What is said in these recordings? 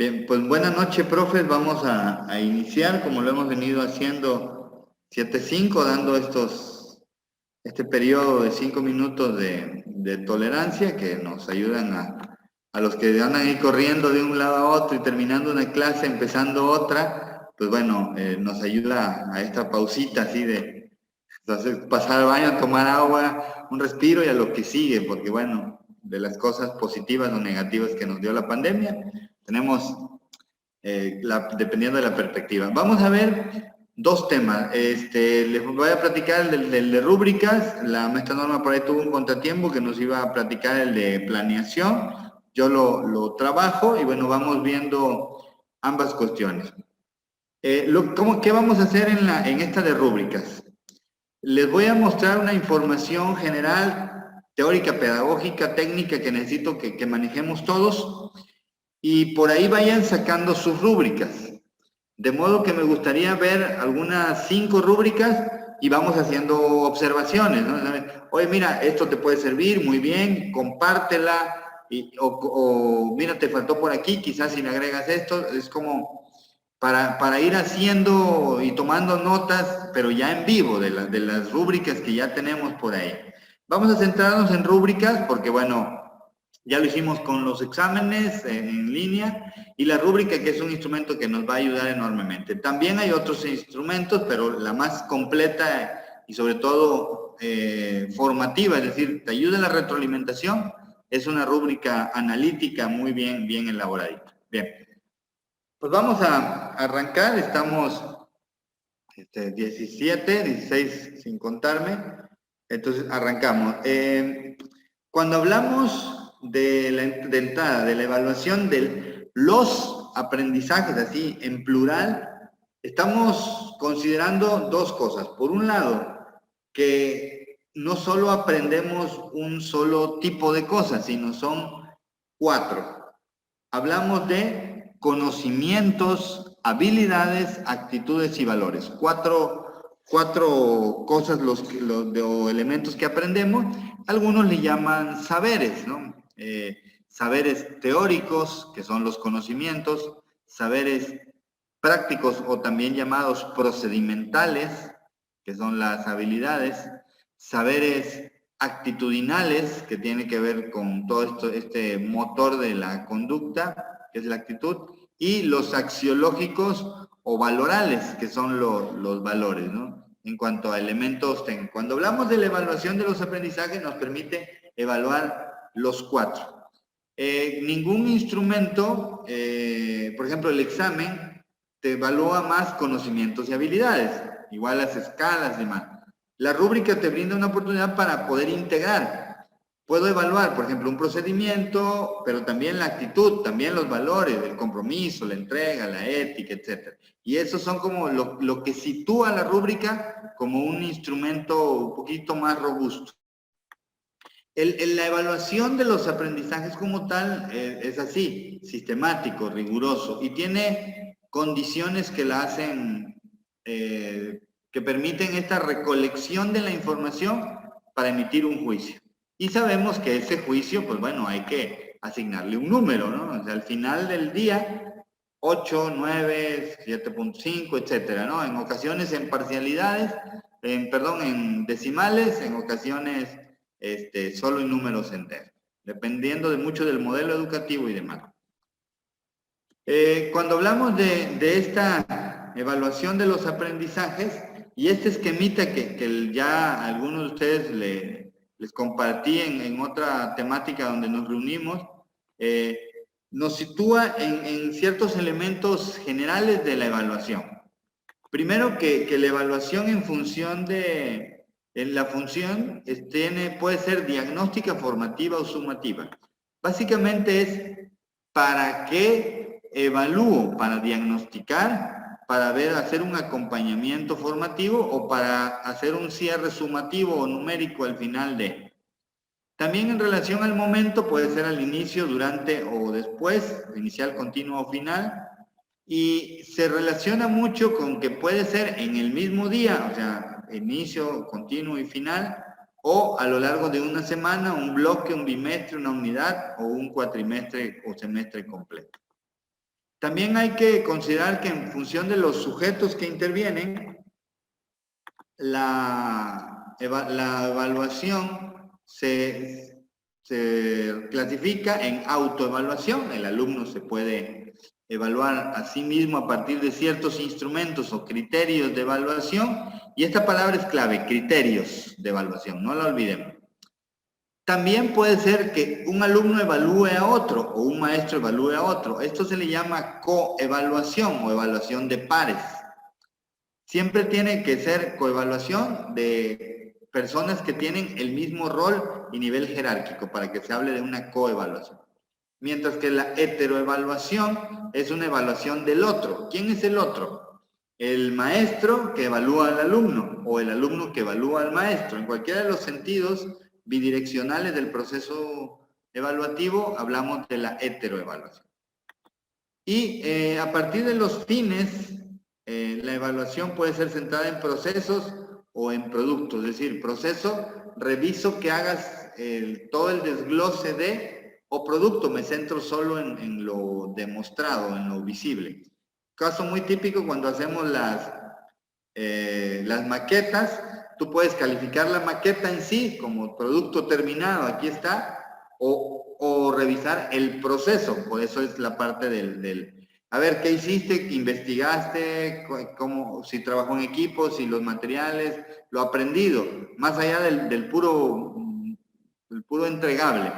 Bien, pues buenas noches, profes. Vamos a iniciar como lo hemos venido haciendo 7-5, dando este periodo de 5 minutos de tolerancia que nos ayudan a los que andan ahí corriendo de un lado a otro y terminando una clase, empezando otra, pues bueno, nos ayuda a esta pausita así de pasar al baño, tomar agua, un respiro y a lo que sigue, porque bueno, de las cosas positivas o negativas que nos dio la pandemia, tenemos dependiendo de la perspectiva. Vamos a ver dos temas. Les voy a platicar el de rúbricas. La maestra Norma por ahí tuvo un contratiempo que nos iba a platicar el de planeación. Yo lo trabajo y bueno, vamos viendo ambas cuestiones. ¿Qué vamos a hacer en esta de rúbricas? Les voy a mostrar una información general, teórica, pedagógica, técnica que necesito que manejemos todos. Y por ahí vayan sacando sus rúbricas. De modo que me gustaría ver algunas 5 rúbricas y vamos haciendo observaciones, ¿no? Oye, mira, esto te puede servir, muy bien, compártela, o mira, te faltó por aquí, quizás si le agregas esto, es como para ir haciendo y tomando notas, pero ya en vivo, de las rúbricas que ya tenemos por ahí. Vamos a centrarnos en rúbricas porque, bueno, ya lo hicimos con los exámenes en línea y la rúbrica, que es un instrumento que nos va a ayudar enormemente. También hay otros instrumentos, pero la más completa y sobre todo formativa, es decir, te ayuda en la retroalimentación, es una rúbrica analítica muy bien elaboradita. Bien, pues vamos a arrancar, estamos 17, 16 sin contarme, entonces arrancamos. Cuando hablamos de entrada, de la evaluación de los aprendizajes, así en plural, estamos considerando dos cosas. Por un lado, que no solo aprendemos un solo tipo de cosas, sino son 4. Hablamos de conocimientos, habilidades, actitudes y valores. Cuatro cosas o elementos que aprendemos. Algunos le llaman saberes, ¿no? Saberes teóricos, que son los conocimientos, saberes prácticos o también llamados procedimentales, que son las habilidades, saberes actitudinales, que tiene que ver con todo este motor de la conducta, que es la actitud, y los axiológicos o valorales, que son los valores, ¿no? En cuanto a elementos técnicos. Cuando hablamos de la evaluación de los aprendizajes, nos permite evaluar los 4. Ningún instrumento, por ejemplo, el examen, te evalúa más conocimientos y habilidades, igual las escalas y demás. La rúbrica te brinda una oportunidad para poder integrar. Puedo evaluar, por ejemplo, un procedimiento, pero también la actitud, también los valores, el compromiso, la entrega, la ética, etc. Y esos son como lo que sitúa la rúbrica como un instrumento un poquito más robusto. La evaluación de los aprendizajes como tal es así, sistemático, riguroso, y tiene condiciones que la hacen, que permiten esta recolección de la información para emitir un juicio. Y sabemos que ese juicio, pues bueno, hay que asignarle un número, ¿no? O sea, al final del día, 8, 9, 7.5, etcétera, ¿no? En ocasiones en parcialidades, en decimales, en ocasiones solo en números enteros, dependiendo de mucho del modelo educativo y demás. Cuando hablamos de esta evaluación de los aprendizajes, y este esquemita que ya a algunos de ustedes les compartí en otra temática donde nos reunimos, nos sitúa en ciertos elementos generales de la evaluación. Primero que la evaluación en función la función puede ser diagnóstica, formativa o sumativa. Básicamente es para qué evalúo, para diagnosticar, para hacer un acompañamiento formativo o para hacer un cierre sumativo o numérico al final de. También en relación al momento, puede ser al inicio, durante o después, inicial, continuo o final, y se relaciona mucho con que puede ser en el mismo día, o sea, inicio, continuo y final, o a lo largo de una semana, un bloque, un bimestre, una unidad o un cuatrimestre o semestre completo. También hay que considerar que en función de los sujetos que intervienen, la evaluación se clasifica en autoevaluación. El alumno se puede evaluar a sí mismo a partir de ciertos instrumentos o criterios de evaluación. Y esta palabra es clave, criterios de evaluación, no la olvidemos. También puede ser que un alumno evalúe a otro o un maestro evalúe a otro. Esto se le llama coevaluación o evaluación de pares. Siempre tiene que ser coevaluación de personas que tienen el mismo rol y nivel jerárquico para que se hable de una coevaluación. Mientras que la heteroevaluación es una evaluación del otro. ¿Quién es el otro? El maestro que evalúa al alumno o el alumno que evalúa al maestro. En cualquiera de los sentidos bidireccionales del proceso evaluativo hablamos de la heteroevaluación. Y a partir de los fines, la evaluación puede ser centrada en procesos o en productos. Es decir, proceso, reviso que hagas todo el desglose de, o producto, me centro solo en lo demostrado, en lo visible. Caso muy típico cuando hacemos las maquetas, tú puedes calificar la maqueta en sí como producto terminado, aquí está, o revisar el proceso. Por eso es la parte a ver, ¿qué hiciste? ¿Qué investigaste? ¿Cómo, si trabajó en equipo? ¿Si los materiales? Lo aprendido, más allá del puro entregable.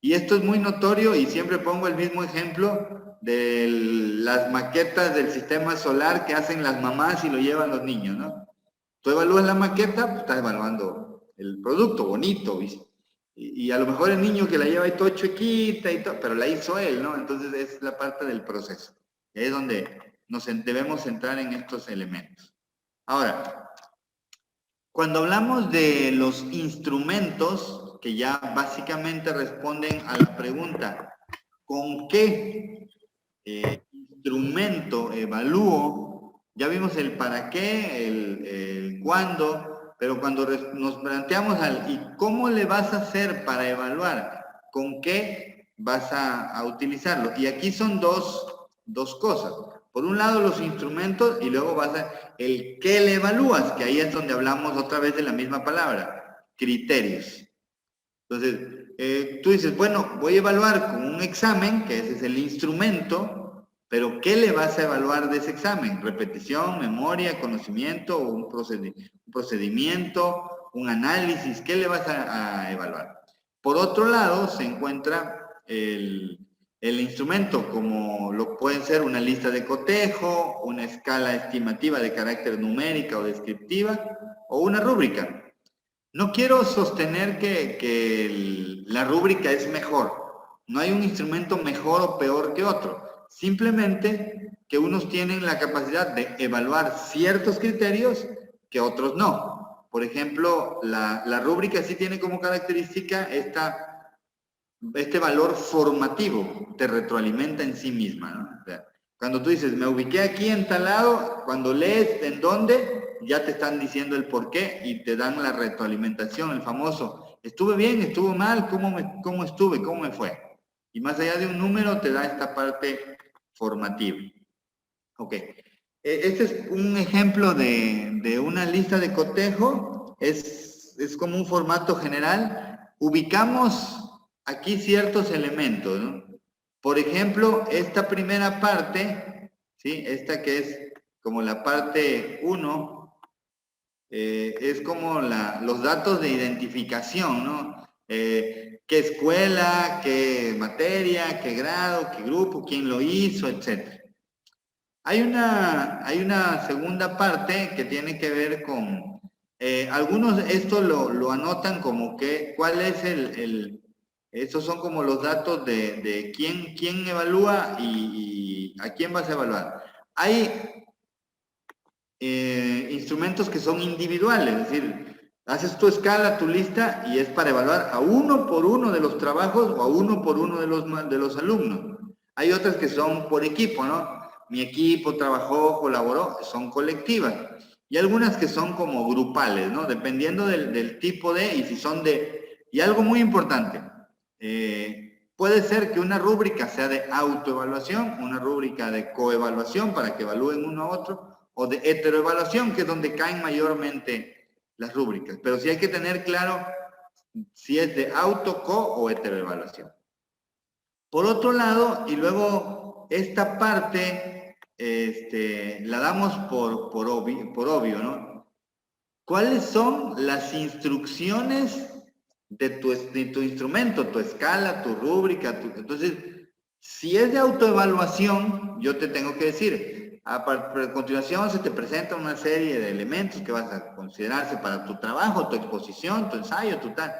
Y esto es muy notorio y siempre pongo el mismo ejemplo de las maquetas del sistema solar que hacen las mamás y lo llevan los niños, ¿no? Tú evalúas la maqueta, pues estás evaluando el producto bonito, ¿viste? Y a lo mejor el niño que la lleva ahí todo chiquita y todo, pero la hizo él, ¿no? Entonces es la parte del proceso. Y ahí es donde nos debemos centrar en estos elementos. Ahora, cuando hablamos de los instrumentos, que ya básicamente responden a la pregunta, ¿con qué instrumento evalúo? Ya vimos el para qué, el cuándo, pero cuando nos planteamos ¿y cómo le vas a hacer para evaluar? ¿Con qué vas a utilizarlo? Y aquí son dos cosas. Por un lado los instrumentos y luego vas a el qué le evalúas, que ahí es donde hablamos otra vez de la misma palabra, criterios. Entonces, tú dices, bueno, voy a evaluar con un examen, que ese es el instrumento, pero ¿qué le vas a evaluar de ese examen? Repetición, memoria, conocimiento, un procedimiento, un análisis, ¿qué le vas a evaluar? Por otro lado, se encuentra el instrumento, como lo pueden ser una lista de cotejo, una escala estimativa de carácter numérica o descriptiva, o una rúbrica. No quiero sostener que la rúbrica es mejor. No hay un instrumento mejor o peor que otro. Simplemente que unos tienen la capacidad de evaluar ciertos criterios que otros no. Por ejemplo, la rúbrica sí tiene como característica este valor formativo, te retroalimenta en sí misma, ¿no? O sea, cuando tú dices, me ubiqué aquí en tal lado, cuando lees en dónde, ya te están diciendo el por qué y te dan la retroalimentación, el famoso, ¿estuve bien? ¿Estuvo mal? ¿Cómo estuve? ¿Cómo me fue? Y más allá de un número, te da esta parte formativa. Ok. Este es un ejemplo de una lista de cotejo. Es como un formato general. Ubicamos aquí ciertos elementos, ¿no? Por ejemplo, esta primera parte, ¿sí? Esta que es como la parte 1, es como los datos de identificación, ¿no? Qué escuela, qué materia, qué grado, qué grupo, quién lo hizo, etc. Hay una segunda parte que tiene que ver con, algunos esto lo anotan como que, ¿cuál es estos son como los datos de quién evalúa y a quién vas a evaluar. Hay instrumentos que son individuales, es decir, haces tu escala, tu lista y es para evaluar a uno por uno de los trabajos o a uno por uno de los alumnos. Hay otras que son por equipo, ¿no? Mi equipo trabajó, colaboró, son colectivas. Y algunas que son como grupales, ¿no? Dependiendo del tipo y si son y algo muy importante, Puede ser que una rúbrica sea de autoevaluación, una rúbrica de coevaluación para que evalúen uno a otro, o de heteroevaluación, que es donde caen mayormente las rúbricas. Pero sí hay que tener claro si es de auto, co o heteroevaluación. Por otro lado, y luego esta parte la damos por obvio, ¿no? ¿Cuáles son las instrucciones de tu instrumento, tu escala, tu rúbrica? Entonces, si es de autoevaluación, yo te tengo que decir, a continuación se te presenta una serie de elementos que vas a considerarse para tu trabajo, tu exposición, tu ensayo, tu tal.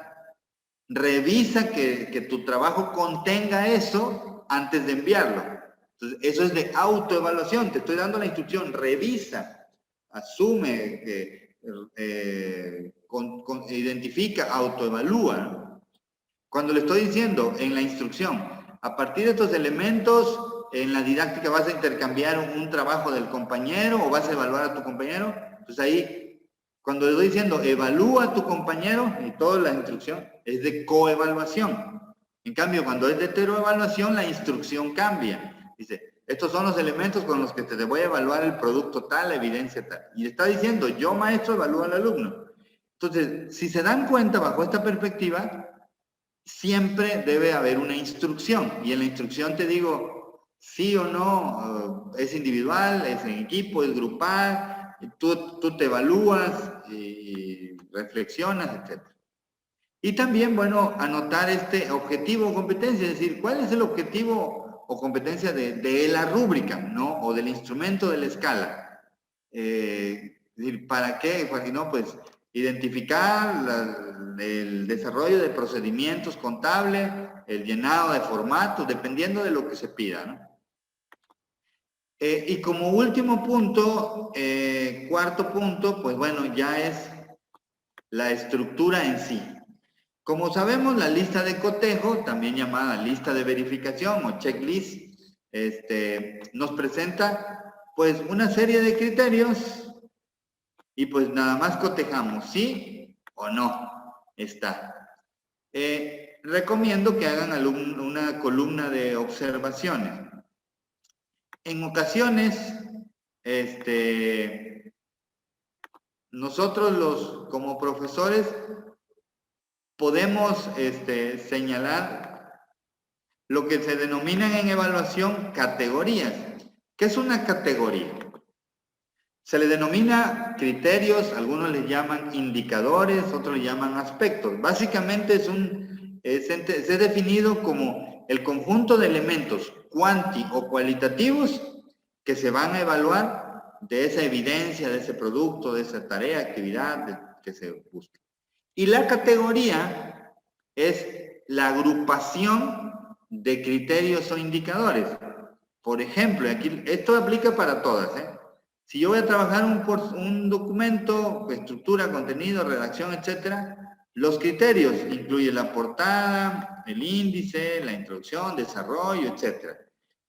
Revisa que tu trabajo contenga eso antes de enviarlo. Entonces, eso es de autoevaluación. Te estoy dando la instrucción, revisa, asume, identifica, autoevalúa. Cuando le estoy diciendo en la instrucción, a partir de estos elementos, en la didáctica vas a intercambiar un trabajo del compañero o vas a evaluar a tu compañero, pues ahí, cuando le estoy diciendo evalúa a tu compañero, y toda la instrucción es de coevaluación. En cambio, cuando es de heteroevaluación, la instrucción cambia. Dice, estos son los elementos con los que te voy a evaluar el producto tal, la evidencia tal. Y está diciendo, yo maestro evalúo al alumno. Entonces, si se dan cuenta bajo esta perspectiva, siempre debe haber una instrucción. Y en la instrucción te digo, sí o no, es individual, es en equipo, es grupal, tú te evalúas y reflexionas, etc. Y también, bueno, anotar este objetivo o competencia, es decir, ¿cuál es el objetivo o competencia de la rúbrica, ¿no? O del instrumento de la escala. Es decir, ¿para qué? Porque no, pues identificar el desarrollo de procedimientos contables, el llenado de formatos, dependiendo de lo que se pida, ¿no? Y como último punto, cuarto punto, pues bueno, ya es la estructura en sí. Como sabemos, la lista de cotejo, también llamada lista de verificación o checklist, nos presenta pues una serie de criterios y pues nada más cotejamos sí o no está. Recomiendo que hagan una columna de observaciones. En ocasiones, nosotros como profesores podemos señalar lo que se denominan en evaluación categorías. ¿Qué es una categoría? Se le denomina criterios, algunos les llaman indicadores, otros le llaman aspectos. Básicamente es definido como el conjunto de elementos cuanti o cualitativos que se van a evaluar de esa evidencia, de ese producto, de esa tarea, actividad que se busca. Y la categoría es la agrupación de criterios o indicadores. Por ejemplo, aquí esto aplica para todas, ¿eh? Si yo voy a trabajar un documento, estructura, contenido, redacción, etcétera, los criterios incluyen la portada, el índice, la introducción, desarrollo, etcétera.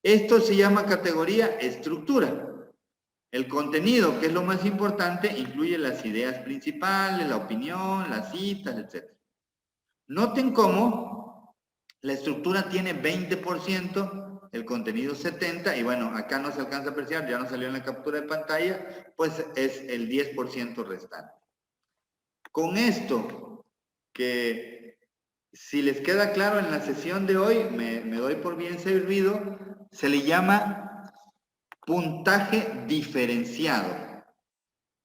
Esto se llama categoría estructura. El contenido, que es lo más importante, incluye las ideas principales, la opinión, las citas, etc. Noten cómo la estructura tiene 20%, el contenido 70%, y bueno, acá no se alcanza a apreciar, ya no salió en la captura de pantalla, pues es el 10% restante. Con esto, que si les queda claro en la sesión de hoy, me doy por bien servido, se le llama puntaje diferenciado.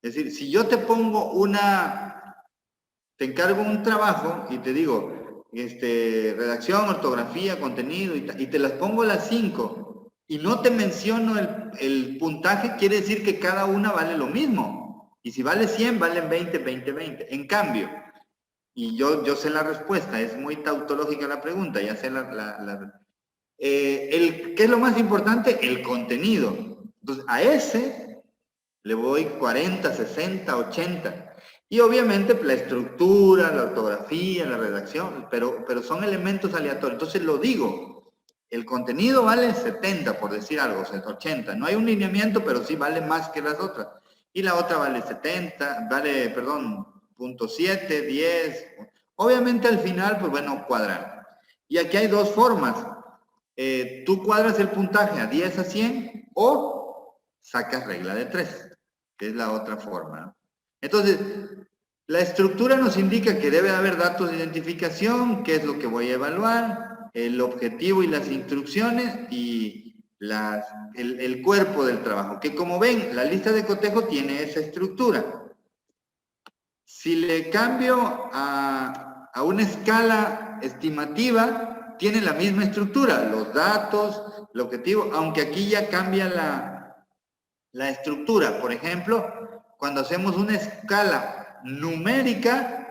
Es decir, si yo te pongo te encargo un trabajo y te digo, redacción, ortografía, contenido, y te las pongo las 5, y no te menciono el puntaje, quiere decir que cada una vale lo mismo. Y si vale 100, valen 20, 20, 20. En cambio, y yo sé la respuesta, es muy tautológica la pregunta, ya sé ¿qué es lo más importante? El contenido. Entonces, a ese le voy 40, 60, 80. Y obviamente la estructura, la ortografía, la redacción, pero son elementos aleatorios. Entonces lo digo, el contenido vale 70, por decir algo, 80. No hay un lineamiento, pero sí vale más que las otras. Y la otra vale 70, perdón, .7, 10. Obviamente al final, pues bueno, cuadrar. Y aquí hay dos formas. Tú cuadras el puntaje a 10 a 100 o sacas regla de 3, que es la otra forma, ¿no? Entonces, la estructura nos indica que debe haber datos de identificación, qué es lo que voy a evaluar, el objetivo y las instrucciones y el cuerpo del trabajo, que como ven, la lista de cotejo tiene esa estructura. Si le cambio a una escala estimativa, tiene la misma estructura, los datos, el objetivo, aunque aquí ya cambia la estructura. Por ejemplo, cuando hacemos una escala numérica,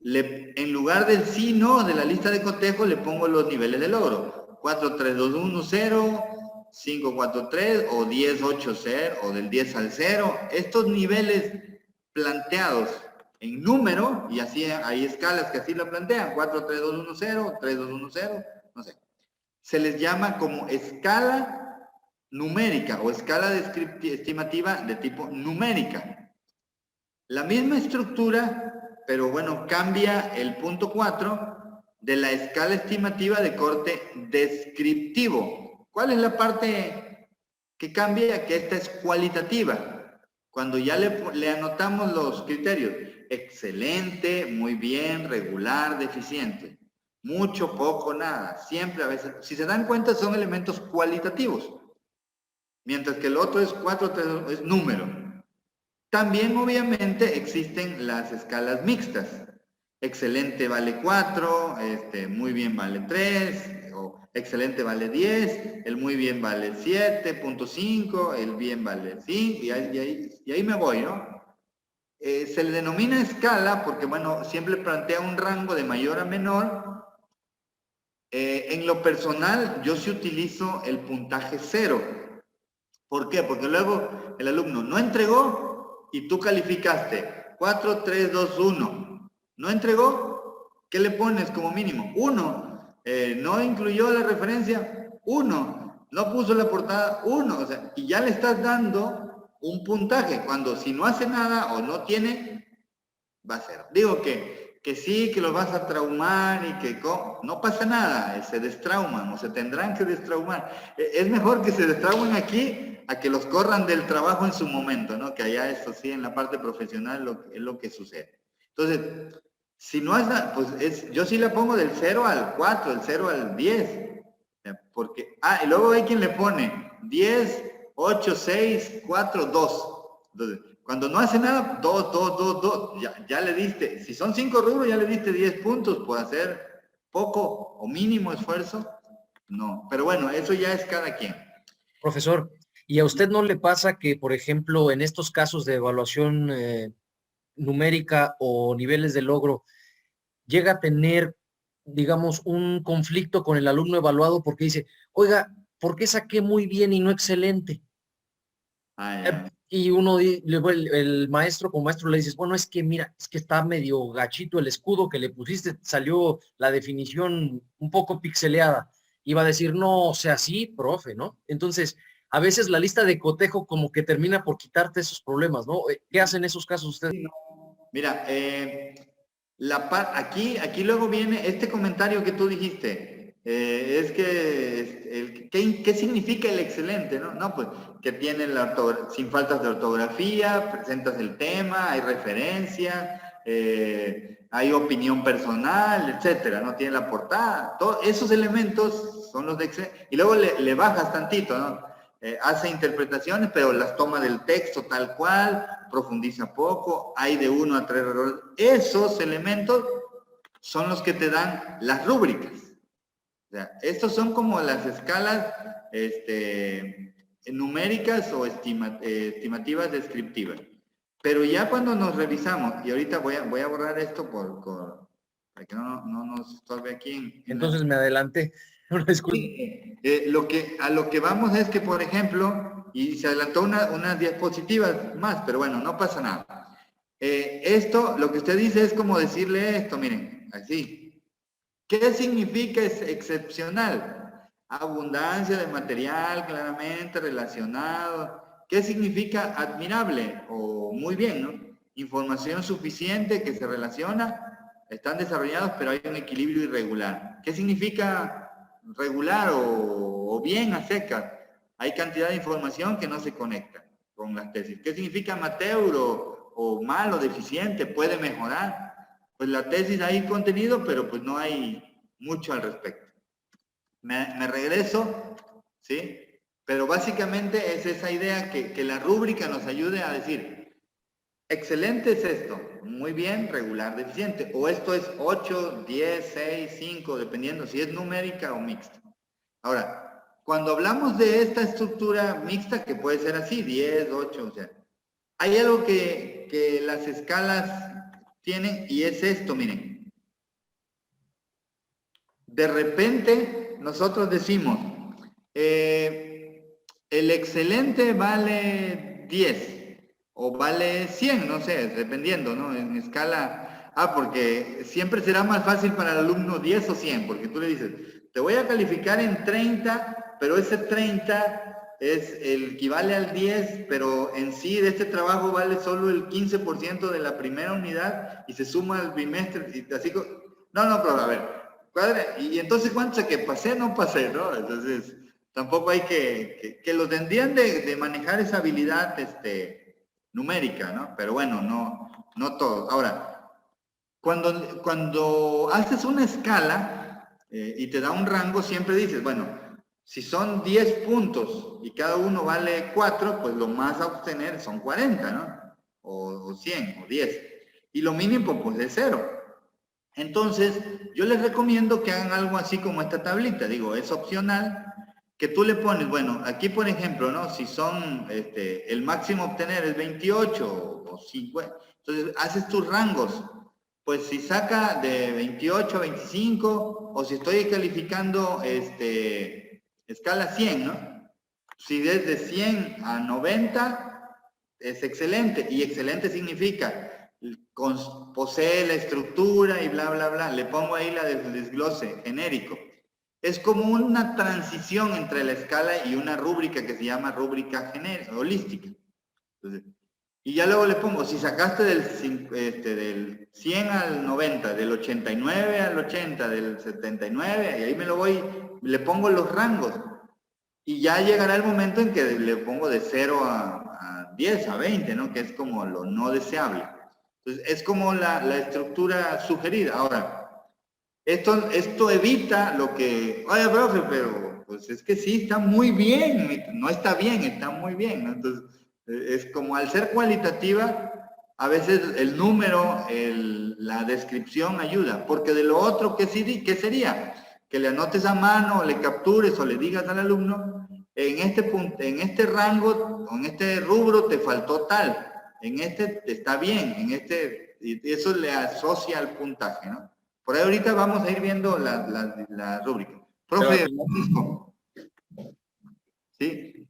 en lugar del sí, no, de la lista de cotejo, le pongo los niveles de logro. 4, 3, 2, 1, 0, 5, 4, 3, o 10, 8, 0, o del 10 al 0. Estos niveles planteados en número, y así hay escalas que así lo plantean, 4, 3, 2, 1, 0, 3, 2, 1, 0, no sé. Se les llama como escala numérica o escala estimativa de tipo numérica. La misma estructura, pero bueno, cambia el punto 4 de la escala estimativa de corte descriptivo. ¿Cuál es la parte que cambia? Que esta es cualitativa. Cuando ya le anotamos los criterios, excelente, muy bien, regular, deficiente. Mucho, poco, nada. Siempre, a veces, si se dan cuenta, son elementos cualitativos. Mientras que el otro es 4, 3, es número. También, obviamente, existen las escalas mixtas. Excelente vale 4, muy bien vale 3, o excelente vale 10, el muy bien vale 7.5, el bien vale 5, y ahí me voy, ¿no? Se le denomina escala porque, bueno, siempre plantea un rango de mayor a menor. En lo personal, yo sí utilizo el puntaje 0. ¿Por qué? Porque luego el alumno no entregó y tú calificaste 4, 3, 2, 1. ¿No entregó? ¿Qué le pones como mínimo? 1. ¿No incluyó la referencia? 1. ¿No puso la portada? 1. O sea, y ya le estás dando un puntaje. Cuando si no hace nada o no tiene, va a ser. Digo que sí, que los vas a traumar y que no pasa nada, se destrauman o se tendrán que destraumar. Es mejor que se destraumen aquí a que los corran del trabajo en su momento, ¿no? Que allá eso sí, en la parte profesional es lo que sucede. Entonces, si no es nada, pues yo sí le pongo del 0 al 4, del 0 al 10. Porque, y luego hay quien le pone 10, 8, 6, 4, 2. Entonces, cuando no hace nada, 2, 2, 2, 2, ya le diste. Si son 5 rubros, ya le diste 10 puntos. ¿Puede hacer poco o mínimo esfuerzo? No. Pero bueno, eso ya es cada quien. Profesor, ¿y a usted no le pasa que, por ejemplo, en estos casos de evaluación numérica o niveles de logro, llega a tener, digamos, un conflicto con el alumno evaluado porque dice, oiga, ¿por qué saqué muy bien y no excelente? Y luego el maestro, como maestro, le dices, bueno, es que mira, es que está medio gachito el escudo que le pusiste, salió la definición un poco pixeleada. Iba a decir, no, o sea, sí, profe, ¿no? Entonces, a veces la lista de cotejo como que termina por quitarte esos problemas, ¿no? ¿Qué hacen en esos casos ustedes? Mira, aquí luego viene este comentario que tú dijiste. Es que, ¿qué significa el excelente? No, pues que tiene sin faltas de ortografía, presentas el tema, hay referencia, hay opinión personal, etcétera, no tiene la portada. Todos esos elementos son los de excelente. Y luego le bajas tantito, ¿no? Hace interpretaciones, pero las toma del texto tal cual, profundiza poco, hay de 1 a 3 errores. Esos elementos son los que te dan las rúbricas. O sea, estos son como las escalas numéricas o estimativas descriptivas. Pero ya cuando nos revisamos, y ahorita voy a borrar esto para que no nos estorbe aquí. Entonces me adelanté. Sí, a lo que vamos es que, por ejemplo, y se adelantó unas diapositivas más, pero bueno, no pasa nada. Esto, lo que usted dice es como decirle esto, miren, así. ¿Qué significa excepcional? Abundancia de material claramente relacionado. ¿Qué significa admirable o muy bien, no? Información suficiente que se relaciona están desarrollados, pero hay un equilibrio irregular. ¿Qué significa regular o bien a secas? Hay cantidad de información que no se conecta con las tesis. ¿Qué significa amateur o mal o deficiente? Puede mejorar. Pues la tesis hay contenido, pero pues no hay mucho al respecto. Me regreso, ¿sí? Pero básicamente es esa idea que la rúbrica nos ayude a decir, excelente es esto, muy bien, regular, deficiente, o esto es 8, 10, 6, 5, dependiendo si es numérica o mixta. Ahora, cuando hablamos de esta estructura mixta, que puede ser así, 10, 8, o sea, hay algo que las escalas tienen y es esto, miren. De repente, nosotros decimos, el excelente vale 10 o vale 100, no sé, dependiendo, ¿no? En escala, porque siempre será más fácil para el alumno 10 o 100, porque tú le dices, te voy a calificar en 30, pero ese 30 es el equivale al 10, pero en sí de este trabajo vale solo el 15% de la primera unidad y se suma al bimestre, y así, no, pero a ver, cuadra, y entonces ¿cuánto es que pasé? No pasé, ¿no? Entonces tampoco hay que los tendrían de manejar esa habilidad numérica, ¿no? Pero bueno, no todos. Ahora, cuando haces una escala y te da un rango, siempre dices, bueno, si son 10 puntos y cada uno vale 4, pues lo más a obtener son 40, ¿no? O 100 o 10. Y lo mínimo, pues, es 0. Entonces, yo les recomiendo que hagan algo así como esta tablita. Digo, es opcional, que tú le pones, bueno, aquí por ejemplo, ¿no? Si son, el máximo a obtener es 28 o 50, entonces haces tus rangos. Pues si saca de 28 a 25, o si estoy calificando, escala 100, ¿no? Si es de 100 a 90, es excelente, y excelente significa posee la estructura y bla, bla, bla. Le pongo ahí la del desglose genérico. Es como una transición entre la escala y una rúbrica que se llama rúbrica holística. Entonces, y ya luego le pongo, si sacaste del 100 al 90, del 89 al 80, del 79, y ahí me lo voy, le pongo los rangos. Y ya llegará el momento en que le pongo de 0 a 10, a 20, ¿no? Que es como lo no deseable. Entonces, es como la estructura sugerida. Ahora, esto evita lo que, oye, profe, pero pues es que sí, está muy bien, no está bien, está muy bien, ¿no? Entonces, es como al ser cualitativa, a veces el número, la descripción ayuda, porque de lo otro, ¿qué sería? Que le anotes a mano, le captures o le digas al alumno, en este punto, en este rango, en este rubro te faltó tal, en este está bien, en este, y eso le asocia al puntaje, ¿no? Por ahí ahorita vamos a ir viendo la rúbrica. Profe Francisco. Sí.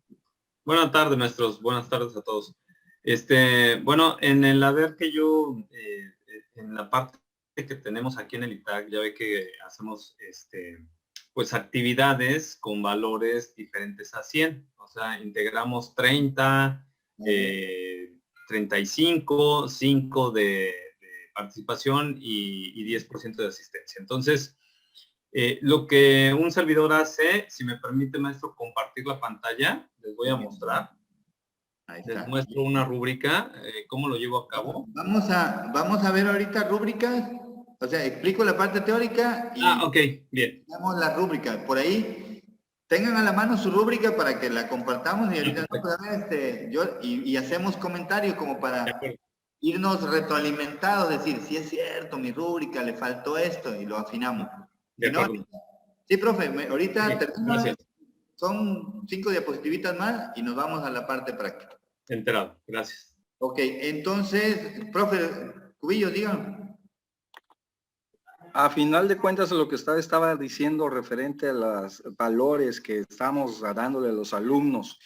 Buenas tardes, maestros. Buenas tardes a todos. Bueno, en el haber que yo, en la parte que tenemos aquí en el ITAC, ya ve que hacemos, pues actividades con valores diferentes a 100. O sea, integramos 30, 35, 5 de participación y 10% de asistencia. Entonces, lo que un servidor hace, si me permite, maestro, compartir la pantalla, les voy a mostrar. Les muestro una rúbrica, cómo lo llevo a cabo. Vamos a ver ahorita rúbricas, o sea, explico la parte teórica y ok, bien. damos la rúbrica. Por ahí, tengan a la mano su rúbrica para que la compartamos y ahorita y hacemos comentarios como para irnos retroalimentados, decir, si es cierto, mi rúbrica, le faltó esto y lo afinamos. Sí, profe, ahorita termina, son 5 diapositivitas más y nos vamos a la parte práctica. Enterado, gracias. Ok, entonces, profe Cubillo, díganme. A final de cuentas, lo que usted estaba diciendo referente a los valores que estamos dándole a los alumnos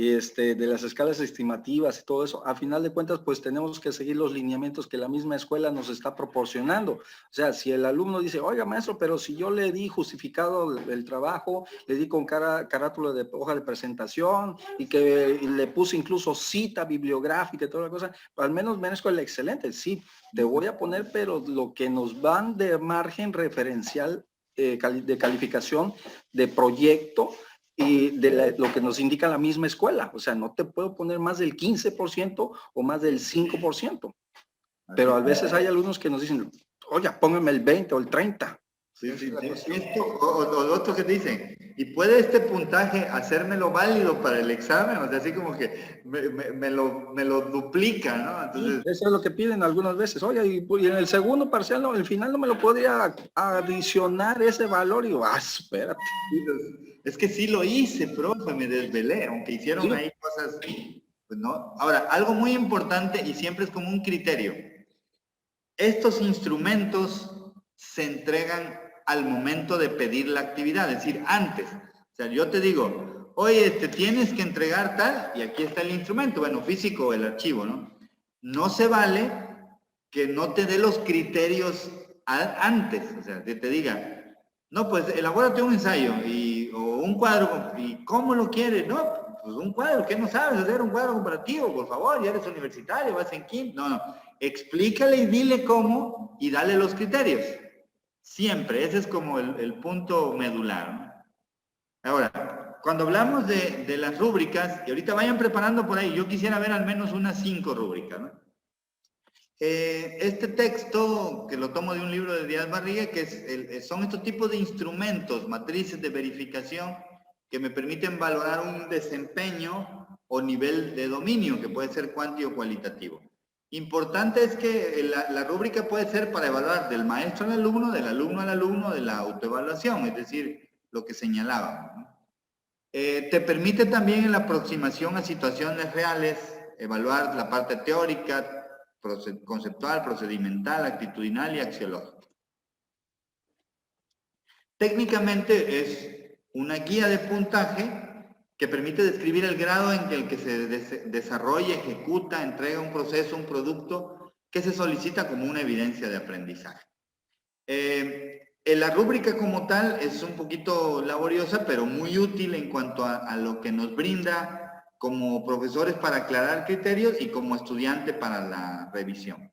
de las escalas estimativas y todo eso, a final de cuentas, pues tenemos que seguir los lineamientos que la misma escuela nos está proporcionando. O sea, si el alumno dice, oiga, maestro, pero si yo le di justificado el trabajo, le di con carátula de hoja de presentación y que le puse incluso cita bibliográfica y toda la cosa, al menos merezco el excelente. Sí, te voy a poner, pero lo que nos van de margen referencial de calificación de proyecto y de lo que nos indica la misma escuela. O sea, no te puedo poner más del 15% o más del 5%. Pero a veces hay alumnos que nos dicen, oye, póngame el 20 o el 30. Sí, sí, esto, o otro que dicen, ¿y puede este puntaje hacérmelo válido para el examen? O sea, así como que me lo duplica, ¿no? Entonces, Eso es lo que piden algunas veces. Oye, y en el segundo parcial, no, el final no me lo podría adicionar ese valor. Y yo, espérate. es que sí lo hice, profe, me desvelé, aunque hicieron Sí. ahí cosas, pues no. Ahora, algo muy importante y siempre es como un criterio. Estos instrumentos se entregan al momento de pedir la actividad, es decir, antes. O sea, yo te digo, oye, te tienes que entregar tal, y aquí está el instrumento, bueno, físico, el archivo, ¿no? No se vale que no te dé los criterios antes, o sea, que te diga, no, pues elabórate un ensayo o un cuadro, ¿y cómo lo quieres? No, pues un cuadro, ¿qué no sabes hacer un cuadro comparativo? Por favor, ya eres universitario, vas en quinto. No, explícale y dile cómo y dale los criterios. Siempre, ese es como el punto medular, ¿no? Ahora, cuando hablamos de las rúbricas, y ahorita vayan preparando por ahí, yo quisiera ver al menos unas 5 rúbricas, ¿no? Este texto, que lo tomo de un libro de Díaz Barriga, que son estos tipos de instrumentos, matrices de verificación, que me permiten valorar un desempeño o nivel de dominio, que puede ser cuanti o cualitativo. Importante es que la rúbrica puede ser para evaluar del maestro al alumno, del alumno al alumno, de la autoevaluación, es decir, lo que señalábamos, ¿no? Te permite también en la aproximación a situaciones reales, evaluar la parte teórica, conceptual, procedimental, actitudinal y axiológica. Técnicamente es una guía de puntaje que permite describir el grado en el que se desarrolla, ejecuta, entrega un proceso, un producto que se solicita como una evidencia de aprendizaje. La rúbrica como tal es un poquito laboriosa, pero muy útil en cuanto a lo que nos brinda como profesores para aclarar criterios y como estudiante para la revisión.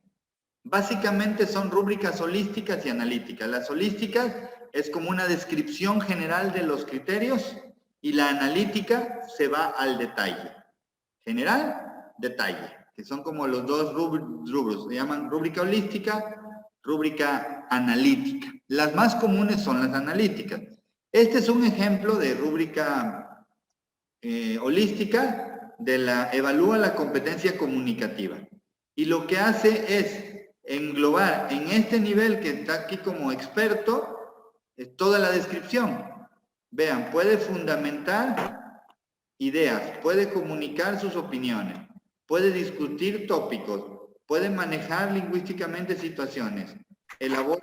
Básicamente son rúbricas holísticas y analíticas. Las holísticas es como una descripción general de los criterios y la analítica se va al detalle. General, detalle, que son como los dos rubros. Se llaman rúbrica holística, rúbrica analítica. Las más comunes son las analíticas. Este es un ejemplo de rúbrica holística evalúa la competencia comunicativa. Y lo que hace es englobar en este nivel que está aquí como experto toda la descripción. Vean, puede fundamentar ideas, puede comunicar sus opiniones, puede discutir tópicos, puede manejar lingüísticamente situaciones, elabora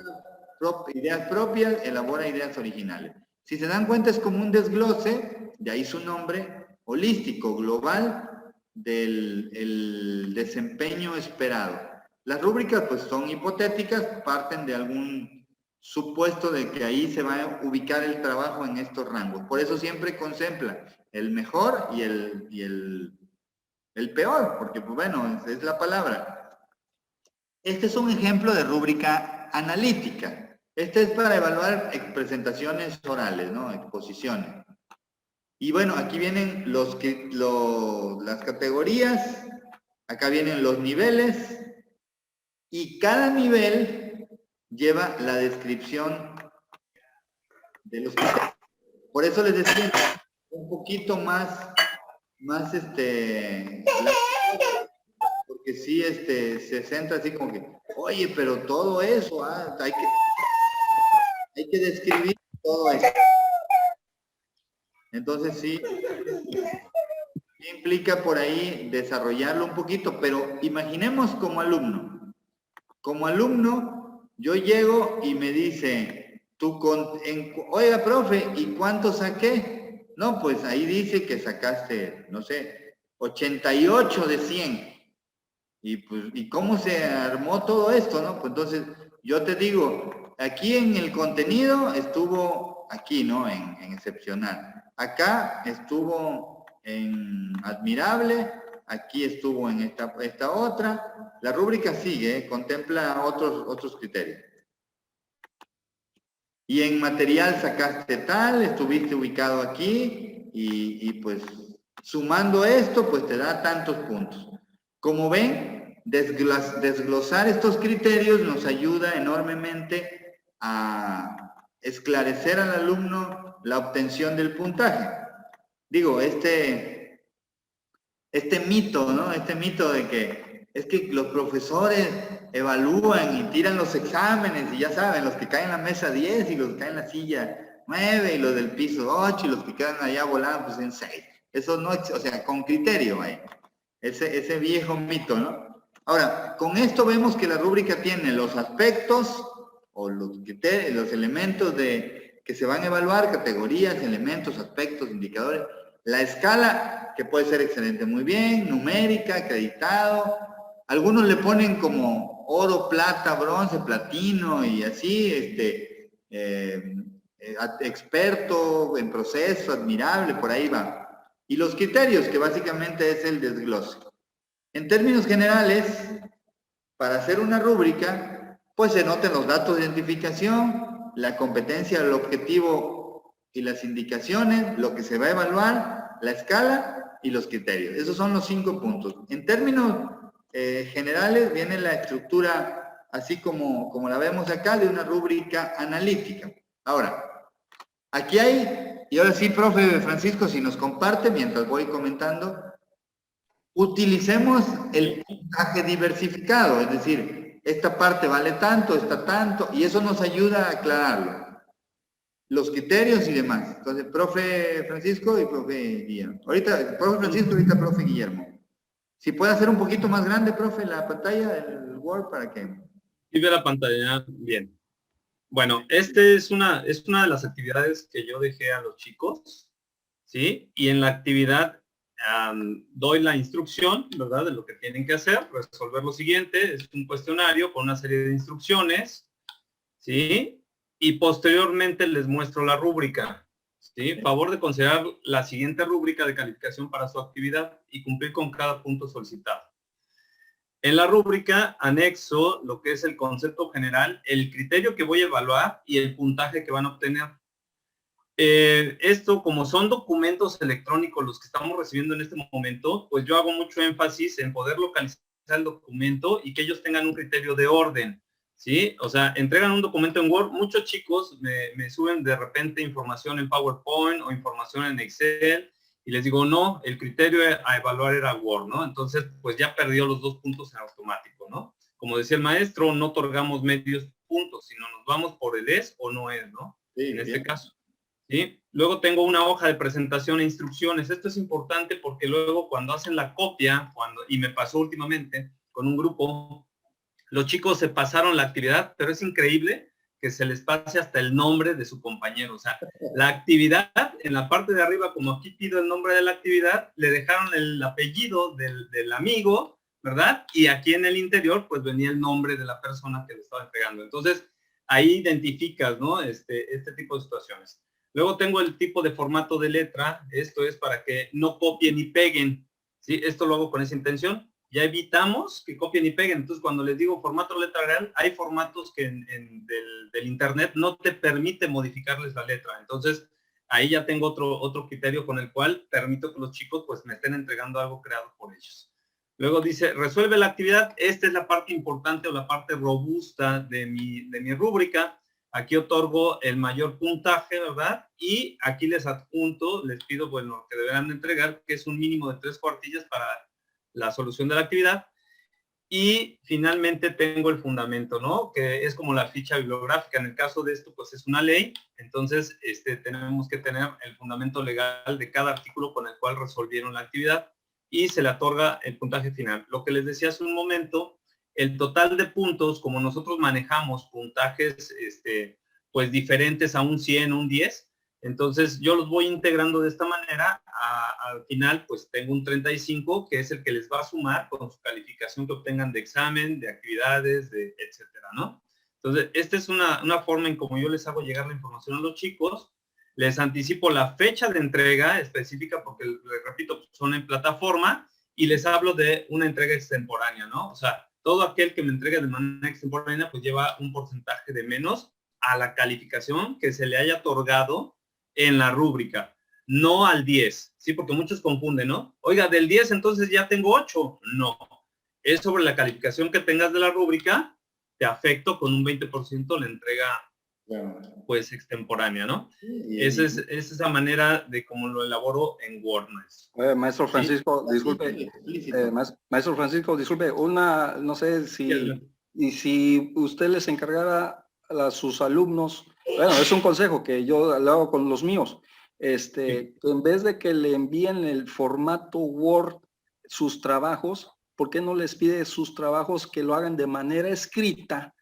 ideas propias, elabora ideas originales. Si se dan cuenta es como un desglose, de ahí su nombre, holístico, global, del desempeño esperado. Las rúbricas pues son hipotéticas, parten de algún supuesto de que ahí se va a ubicar el trabajo en estos rangos. Por eso siempre contempla el mejor y el peor, porque pues bueno, es la palabra. Este es un ejemplo de rúbrica analítica. Este es para evaluar presentaciones orales, ¿no? Exposiciones. Y bueno, aquí vienen las categorías, acá vienen los niveles, y cada nivel lleva la descripción de los criterios. Por eso les decía un poquito más porque sí se centra así como que, oye, pero todo eso, hay que describir todo eso. Entonces sí implica por ahí desarrollarlo un poquito, pero imaginemos como alumno. Como alumno, yo llego y me dice, oiga, profe, ¿y cuánto saqué? No, pues ahí dice que sacaste, no sé, 88 de 100. Y pues, ¿y cómo se armó todo esto, no? Pues entonces, yo te digo, aquí en el contenido estuvo aquí, ¿no? En excepcional. Acá estuvo en admirable, aquí estuvo en esta otra. La rúbrica sigue, contempla otros criterios. Y en material sacaste tal, estuviste ubicado aquí y pues sumando esto, pues te da tantos puntos. Como ven, desglosar estos criterios nos ayuda enormemente a esclarecer al alumno la obtención del puntaje. Digo, este mito, ¿no? Este mito de que es que los profesores evalúan y tiran los exámenes y ya saben, los que caen en la mesa 10 y los que caen en la silla 9 y los del piso 8 y los que quedan allá volando pues en 6. Eso no, o sea, con criterio ahí. Ese viejo mito, ¿no? Ahora, con esto vemos que la rúbrica tiene los aspectos o los elementos que se van a evaluar, categorías, elementos, aspectos, indicadores. La escala, que puede ser excelente, muy bien, numérica, acreditado. Algunos le ponen como oro, plata, bronce, platino y así, experto en proceso, admirable, por ahí va. Y los criterios, que básicamente es el desglose. En términos generales, para hacer una rúbrica, pues se noten los datos de identificación, la competencia del objetivo y las indicaciones, lo que se va a evaluar, la escala y los criterios. Esos son los 5 puntos. En términos generales, viene la estructura, así como la vemos acá, de una rúbrica analítica. Ahora, aquí hay, y ahora sí, profe Francisco, si nos comparte, mientras voy comentando, utilicemos el puntaje diversificado, es decir, esta parte vale tanto, esta tanto, y eso nos ayuda a aclararlo. Los criterios y demás. Entonces, profe Francisco y profe Guillermo. Ahorita, profe Francisco, ahorita profe Guillermo. Si puede hacer un poquito más grande, profe, la pantalla del Word para que... Y ve la pantalla, bien. Bueno, es una de las actividades que yo dejé a los chicos, ¿sí? Y en la actividad doy la instrucción, ¿verdad? De lo que tienen que hacer, resolver lo siguiente, es un cuestionario con una serie de instrucciones, ¿sí? Y posteriormente les muestro la rúbrica, ¿sí? Favor de considerar la siguiente rúbrica de calificación para su actividad y cumplir con cada punto solicitado. En la rúbrica anexo lo que es el concepto general, el criterio que voy a evaluar y el puntaje que van a obtener. Esto, como son documentos electrónicos los que estamos recibiendo en este momento, pues yo hago mucho énfasis en poder localizar el documento y que ellos tengan un criterio de orden, ¿sí? O sea, entregan un documento en Word, muchos chicos me suben de repente información en PowerPoint o información en Excel, y les digo, no, el criterio a evaluar era Word, ¿no? Entonces, pues ya perdió los 2 puntos en automático, ¿no? Como decía el maestro, no otorgamos medios puntos, sino nos vamos por el es o no es, ¿no? Sí, en este caso. ¿Sí? Luego tengo una hoja de presentación e instrucciones. Esto es importante porque luego cuando hacen la copia, y me pasó últimamente con un grupo, los chicos se pasaron la actividad, pero es increíble que se les pase hasta el nombre de su compañero. O sea, la actividad en la parte de arriba, como aquí pido el nombre de la actividad, le dejaron el apellido del amigo, ¿verdad? Y aquí en el interior, pues venía el nombre de la persona que le estaba entregando. Entonces, ahí identificas, ¿no? Este tipo de situaciones. Luego tengo el tipo de formato de letra. Esto es para que no copien y peguen, ¿sí? Esto lo hago con esa intención. Ya evitamos que copien y peguen. Entonces, cuando les digo formato letra real, hay formatos que del internet no te permite modificarles la letra. Entonces, ahí ya tengo otro criterio con el cual permito que los chicos pues me estén entregando algo creado por ellos. Luego dice, resuelve la actividad. Esta es la parte importante o la parte robusta de mi rúbrica. Aquí otorgo el mayor puntaje, ¿verdad? Y aquí les adjunto, les pido, bueno, que deberán de entregar, que es un mínimo de 3 cuartillas para la solución de la actividad. Y finalmente tengo el fundamento, ¿no? Que es como la ficha bibliográfica. En el caso de esto, pues es una ley. Entonces, tenemos que tener el fundamento legal de cada artículo con el cual resolvieron la actividad y se le otorga el puntaje final. Lo que les decía hace un momento, el total de puntos, como nosotros manejamos puntajes, pues diferentes a un 100, un 10, Entonces yo los voy integrando de esta manera, al final pues tengo un 35 que es el que les va a sumar con su calificación que obtengan de examen, de actividades, de etcétera, ¿no? Entonces esta es una forma en cómo yo les hago llegar la información a los chicos, les anticipo la fecha de entrega específica porque, les repito, son en plataforma y les hablo de una entrega extemporánea, ¿no? O sea, todo aquel que me entregue de manera extemporánea pues lleva un porcentaje de menos a la calificación que se le haya otorgado en la rúbrica, no al 10, ¿sí? Porque muchos confunden, ¿no? Oiga, del 10 entonces ya tengo 8. No, es sobre la calificación que tengas de la rúbrica, te afecto con un 20% la entrega, pues, extemporánea, ¿no? Esa es esa manera de cómo lo elaboro en Word, maestro. Maestro Francisco, Sí, disculpe, explícito. maestro Francisco, disculpe, no sé si usted les encargara a sus alumnos, bueno, es un consejo que yo lo hago con los míos, que en vez de que le envíen el formato Word sus trabajos, ¿por qué no les pide sus trabajos que lo hagan de manera escrita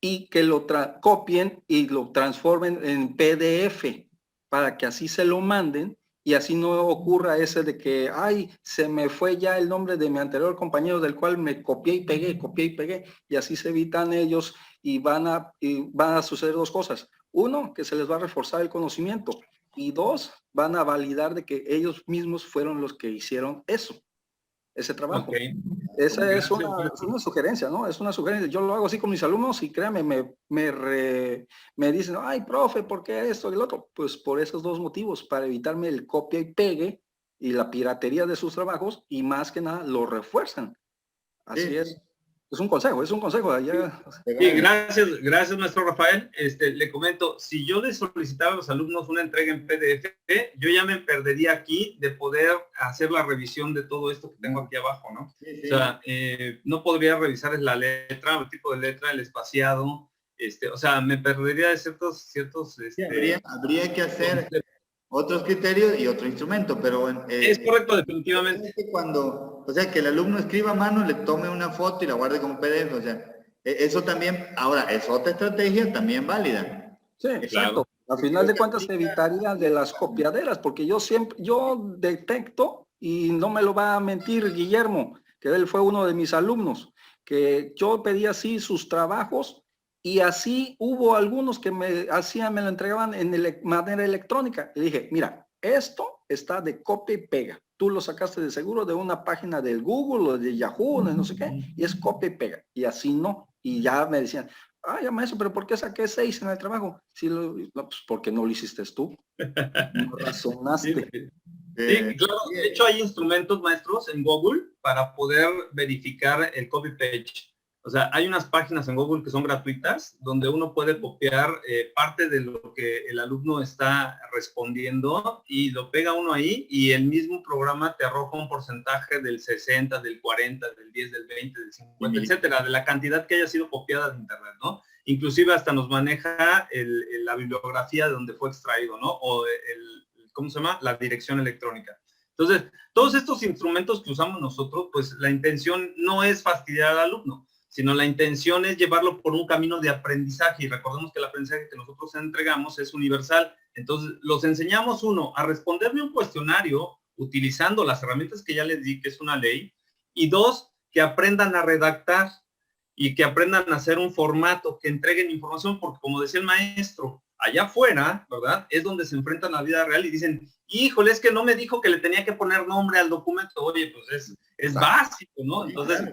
y que lo copien y lo transformen en PDF para que así se lo manden y así no ocurra ese de que, ay, se me fue ya el nombre de mi anterior compañero del cual me copié y pegué, y así se evitan ellos y van a suceder dos cosas. Uno, que se les va a reforzar el conocimiento y dos, van a validar de que ellos mismos fueron los que hicieron ese trabajo. Okay. Esa es una sugerencia, ¿no? Es una sugerencia. Yo lo hago así con mis alumnos y créanme, me dicen, ay, profe, ¿por qué esto y el otro? Pues por esos dos motivos, para evitarme el copia y pegue y la piratería de sus trabajos y más que nada lo refuerzan. Así Sí. es. Es un consejo. Allá. Sí, gracias, maestro Rafael. Le comento, si yo les solicitara a los alumnos una entrega en PDF, yo ya me perdería aquí de poder hacer la revisión de todo esto que tengo aquí abajo, ¿no? Sí. O sea, no podría revisar la letra, el tipo de letra, el espaciado, o sea, me perdería de ciertos Sí, habría que hacer otros criterios y otro instrumento, pero es correcto, definitivamente. O sea, que el alumno escriba a mano, le tome una foto y la guarde como PDF, o sea, eso también, ahora, es otra estrategia también válida. Sí, exacto. Al final de cuentas se evitaría de las copiaderas, porque yo detecto, y no me lo va a mentir Guillermo, que él fue uno de mis alumnos, que yo pedía así sus trabajos y así hubo algunos que me lo entregaban en manera electrónica. Le dije, mira, esto está de copia y pega. Tú lo sacaste de seguro de una página del Google o de Yahoo, no sé qué, y es copia y pega. Y así no. Y ya me decían, ay, maestro, pero ¿por qué saqué 6 en el trabajo? Sí, no, pues porque no lo hiciste tú. No razonaste. Sí, claro. De hecho, hay instrumentos, maestros, en Google para poder verificar el copy-page. O sea, hay unas páginas en Google que son gratuitas, donde uno puede copiar parte de lo que el alumno está respondiendo y lo pega uno ahí y el mismo programa te arroja un porcentaje del 60, del 40, del 10, del 20, del 50, etcétera, de la cantidad que haya sido copiada de internet, ¿no? Inclusive hasta nos maneja la bibliografía de donde fue extraído, ¿no? O ¿cómo se llama? La dirección electrónica. Entonces, todos estos instrumentos que usamos nosotros, pues la intención no es fastidiar al alumno, sino la intención es llevarlo por un camino de aprendizaje. Y recordemos que el aprendizaje que nosotros entregamos es universal. Entonces, los enseñamos, uno, a responderme un cuestionario utilizando las herramientas que ya les di, que es una ley, y dos, que aprendan a redactar y que aprendan a hacer un formato, que entreguen información, porque como decía el maestro, allá afuera, ¿verdad? Es donde se enfrentan a la vida real y dicen, híjole, es que no me dijo que le tenía que poner nombre al documento. Oye, pues es básico, ¿no? Entonces,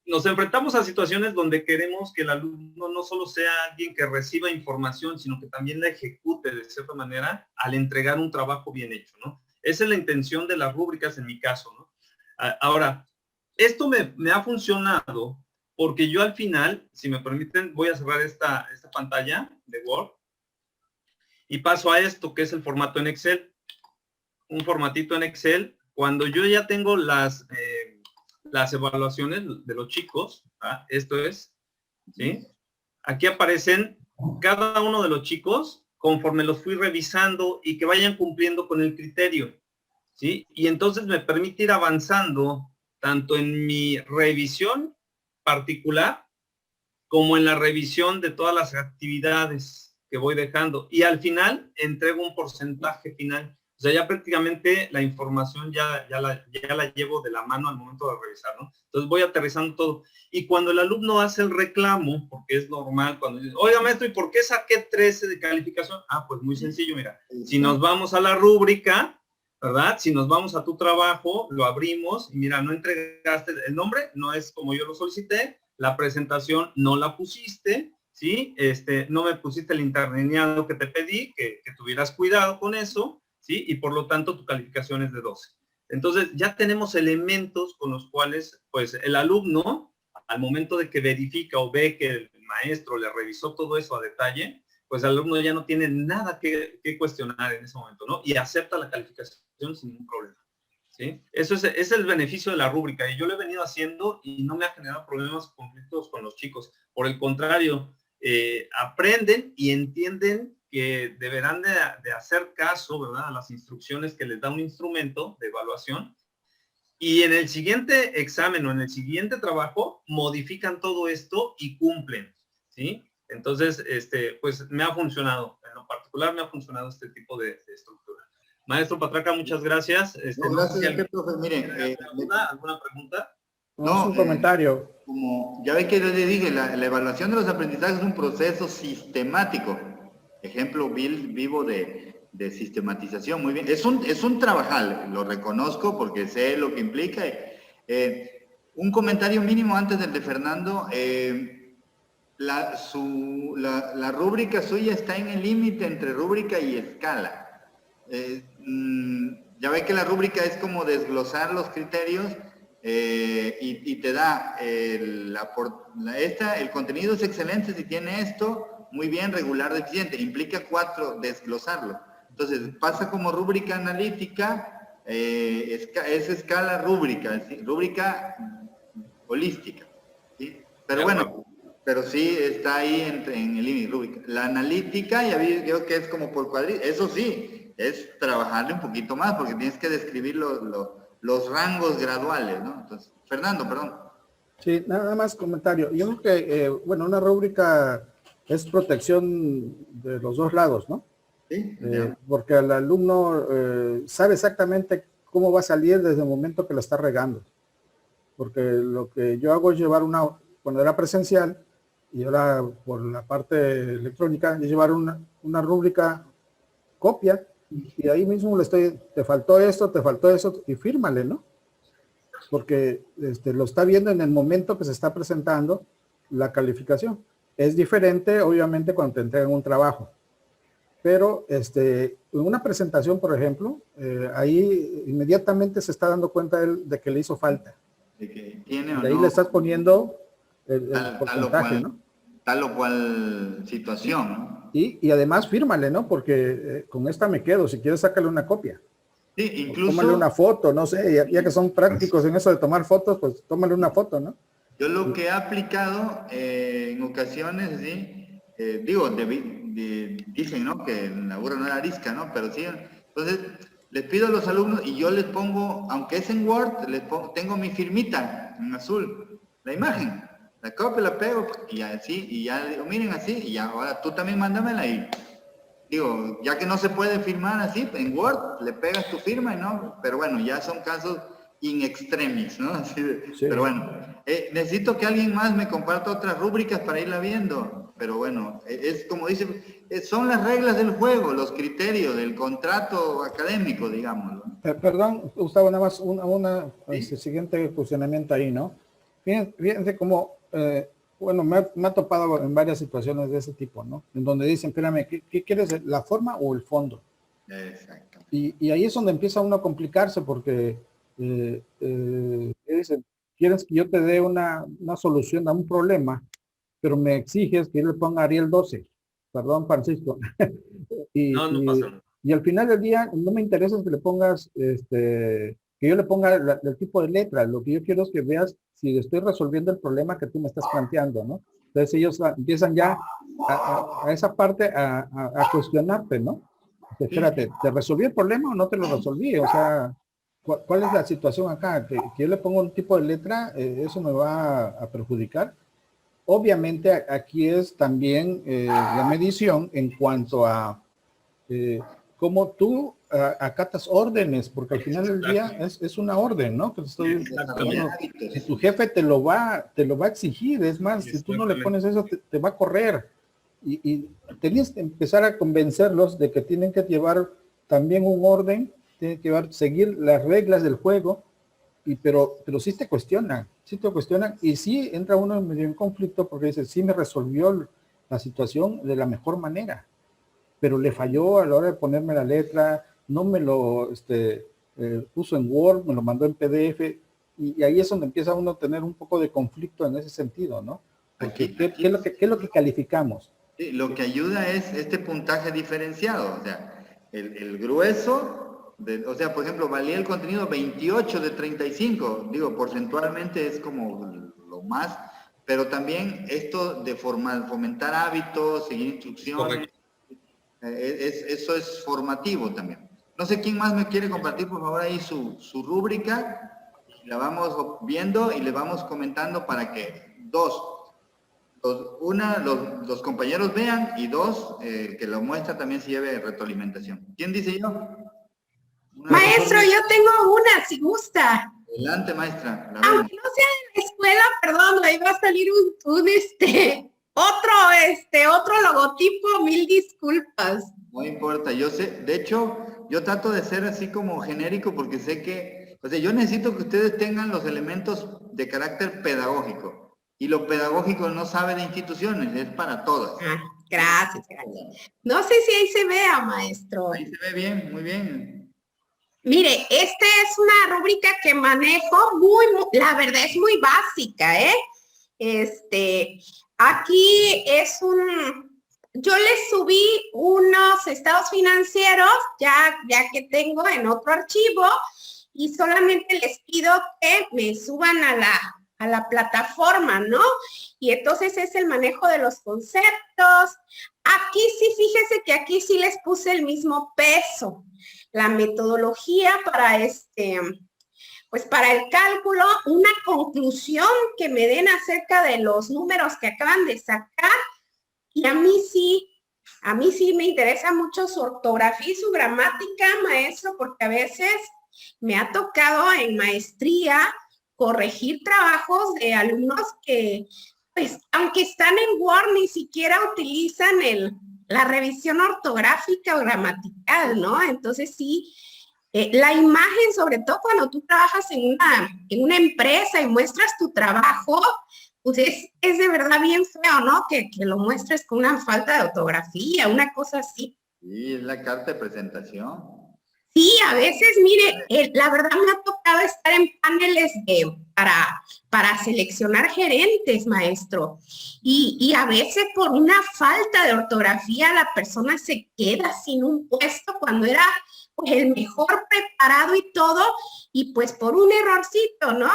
nos enfrentamos a situaciones donde queremos que el alumno no solo sea alguien que reciba información, sino que también la ejecute de cierta manera al entregar un trabajo bien hecho, ¿no? Esa es la intención de las rúbricas en mi caso, ¿no? Ahora, esto me ha funcionado porque yo al final, si me permiten, voy a cerrar esta pantalla de Word y paso a esto, que es el formato en Excel. Un formatito en Excel. Cuando yo ya tengo las evaluaciones de los chicos, ¿ah? Esto es, ¿sí? Aquí aparecen cada uno de los chicos conforme los fui revisando y que vayan cumpliendo con el criterio, ¿sí? Y entonces me permite ir avanzando tanto en mi revisión particular como en la revisión de todas las actividades que voy dejando. Y al final entrego un porcentaje final. O sea, ya prácticamente la información ya la llevo de la mano al momento de revisar, ¿no? Entonces voy aterrizando todo. Y cuando el alumno hace el reclamo, porque es normal, cuando dice, oiga maestro, ¿y por qué saqué 13 de calificación? Ah, pues muy sencillo, mira. Si nos vamos a la rúbrica, ¿verdad? Si nos vamos a tu trabajo, lo abrimos y mira, no entregaste el nombre, no es como yo lo solicité, la presentación no la pusiste, ¿sí? No me pusiste el interlineado que te pedí, que tuvieras cuidado con eso, ¿sí? Y por lo tanto tu calificación es de 12. Entonces ya tenemos elementos con los cuales, pues el alumno, al momento de que verifica o ve que el maestro le revisó todo eso a detalle, pues el alumno ya no tiene nada que cuestionar en ese momento, ¿no? Y acepta la calificación sin ningún problema, ¿sí? Eso es el beneficio de la rúbrica, y yo lo he venido haciendo y no me ha generado problemas o conflictos con los chicos. Por el contrario, aprenden y entienden que deberán de hacer caso, ¿verdad?, a las instrucciones que les da un instrumento de evaluación, y en el siguiente examen o en el siguiente trabajo modifican todo esto y cumplen, ¿sí? Entonces, pues me ha funcionado, en lo particular me ha funcionado este tipo de estructura. Maestro Patraca, muchas gracias. No, gracias, profe. Miren, ¿alguna pregunta? No, un comentario. Como ya ve que yo le dije, la evaluación de los aprendizajes es un proceso sistemático. Ejemplo vivo de sistematización. Muy bien. Es un trabajal, lo reconozco porque sé lo que implica. Un comentario mínimo antes del de Fernando. La rúbrica suya está en el límite entre rúbrica y escala. Ya ve que la rúbrica es como desglosar los criterios y te da el contenido es excelente si tiene esto, muy bien, regular, deficiente. Implica 4 desglosarlo. Entonces pasa como rúbrica analítica, es escala rúbrica, ¿sí? Rúbrica holística, ¿sí? Pero bueno, pero sí está ahí en el límite rúbrica. La analítica, ya vi yo que es como por cuadrito, eso sí, es trabajarle un poquito más, porque tienes que describir los rangos graduales, ¿no? Entonces, Fernando, perdón. Sí, nada más comentario. Yo creo que, bueno, una rúbrica es protección de los dos lados, ¿no? Sí, porque el alumno sabe exactamente cómo va a salir desde el momento que lo está regando. Porque lo que yo hago es llevar cuando era presencial, y ahora por la parte electrónica, es llevar una rúbrica copia, y ahí mismo te faltó esto, y fírmale, ¿no? Porque lo está viendo en el momento que se está presentando la calificación. Es diferente, obviamente, cuando te entregan un trabajo. Pero en una presentación, por ejemplo, ahí inmediatamente se está dando cuenta él de que le hizo falta. De que tiene o de ahí no, le estás poniendo el porcentaje, ¿no? Tal o cual situación, ¿no? Y además fírmale, ¿no? Porque con esta me quedo. Si quieres, sácale una copia. Sí, incluso... Tómale una foto, no sé, ya que son prácticos en eso de tomar fotos, pues tómale una foto, ¿no? Yo lo que he aplicado en ocasiones, ¿sí? Dicen, ¿no? Que la burra no era arisca, ¿no? Pero sí, entonces les pido a los alumnos y yo les pongo, aunque es en Word, tengo mi firmita en azul, la imagen, la copio, la pego y así, y ya digo, miren así, y ya, ahora tú también mándamela y digo, ya que no se puede firmar así, en Word le pegas tu firma y no, pero bueno, ya son casos in extremis, ¿no? Así sí. Pero bueno, necesito que alguien más me comparta otras rúbricas para irla viendo, pero bueno, es como dice, son las reglas del juego, los criterios del contrato académico, digamos. Perdón, Gustavo, nada más ¿sí? Siguiente cuestionamiento ahí, ¿no? Fíjense cómo, bueno, me ha topado en varias situaciones de ese tipo, ¿no? En donde dicen, espérame, ¿qué quieres, la forma o el fondo? Exacto. Y ahí es donde empieza uno a complicarse porque dicen, quieres que yo te dé una solución a un problema, pero me exiges que yo le ponga Ariel 12. Perdón, Francisco. No pasa nada. Y al final del día no me interesa que le pongas, que yo le ponga el tipo de letra. Lo que yo quiero es que veas si estoy resolviendo el problema que tú me estás planteando, ¿no? Entonces ellos empiezan ya a esa parte a cuestionarte, ¿no? Espérate, ¿te resolví el problema o no te lo resolví? O sea, ¿cuál es la situación acá? Que yo le pongo un tipo de letra, ¿eso me va a perjudicar? Obviamente aquí es también la medición en cuanto a cómo tú acatas órdenes, porque al final del día es una orden, ¿no? Que te estoy hablando. Si tu jefe te lo va a exigir, es más, si tú no le pones eso, te va a correr. Y tenías que empezar a convencerlos de que tienen que llevar también un orden, tienen que seguir las reglas del juego, pero sí te cuestionan, y sí entra uno medio en conflicto porque dice, sí me resolvió la situación de la mejor manera, pero le falló a la hora de ponerme la letra, no me lo puso en Word, me lo mandó en PDF, y ahí es donde empieza uno a tener un poco de conflicto en ese sentido, ¿no? Porque ¿qué es lo que calificamos? Sí, lo que ayuda es este puntaje diferenciado, o sea, el grueso, o sea, por ejemplo, valía el contenido 28 de 35, digo, porcentualmente es como lo más, pero también esto de fomentar hábitos, seguir instrucciones, eso es formativo también. No sé quién más me quiere compartir, por favor, ahí su rúbrica, la vamos viendo y le vamos comentando para que los compañeros vean, y dos, que lo muestra también se lleve retroalimentación. ¿Quién dice yo? Maestro, yo tengo una, si gusta. Adelante, maestra. Aunque no sea en la escuela, perdón, ahí va a salir otro logotipo, mil disculpas. No importa, yo sé, de hecho, yo trato de ser así como genérico porque sé que, o sea, yo necesito que ustedes tengan los elementos de carácter pedagógico. Y lo pedagógico no sabe de instituciones, es para todas. Gracias. No sé si ahí se vea, maestro. Ahí se ve bien, muy bien. Mire, esta es una rúbrica que manejo la verdad es muy básica, ¿eh? Aquí yo les subí unos estados financieros, ya que tengo en otro archivo, y solamente les pido que me suban a la plataforma, ¿no? Y entonces es el manejo de los conceptos. Aquí sí, fíjese que aquí sí les puse el mismo peso. La metodología para pues para el cálculo, una conclusión que me den acerca de los números que acaban de sacar. Y a mí sí me interesa mucho su ortografía y su gramática, maestro, porque a veces me ha tocado en maestría corregir trabajos de alumnos que, pues, aunque están en Word, ni siquiera utilizan la revisión ortográfica o gramatical, ¿no? Entonces sí, la imagen, sobre todo cuando tú trabajas en una empresa y muestras tu trabajo, pues es de verdad bien feo, ¿no? Que lo muestres con una falta de ortografía, una cosa así. Sí, es la carta de presentación. Sí, a veces, mire, la verdad me ha tocado estar en paneles para seleccionar gerentes, maestro. Y a veces por una falta de ortografía la persona se queda sin un puesto cuando era pues, el mejor preparado y todo, y pues por un errorcito, ¿no?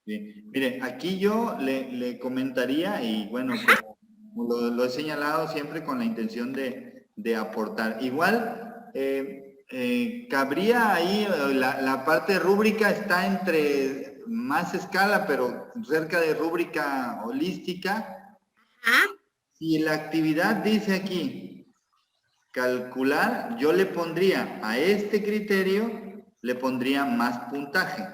Sí. Mire, aquí yo le comentaría, y bueno, como lo he señalado siempre con la intención de aportar. Igual, cabría ahí, la parte rúbrica está entre más escala, pero cerca de rúbrica holística. Si la actividad dice aquí, calcular, yo le pondría a este criterio, le pondría más puntaje.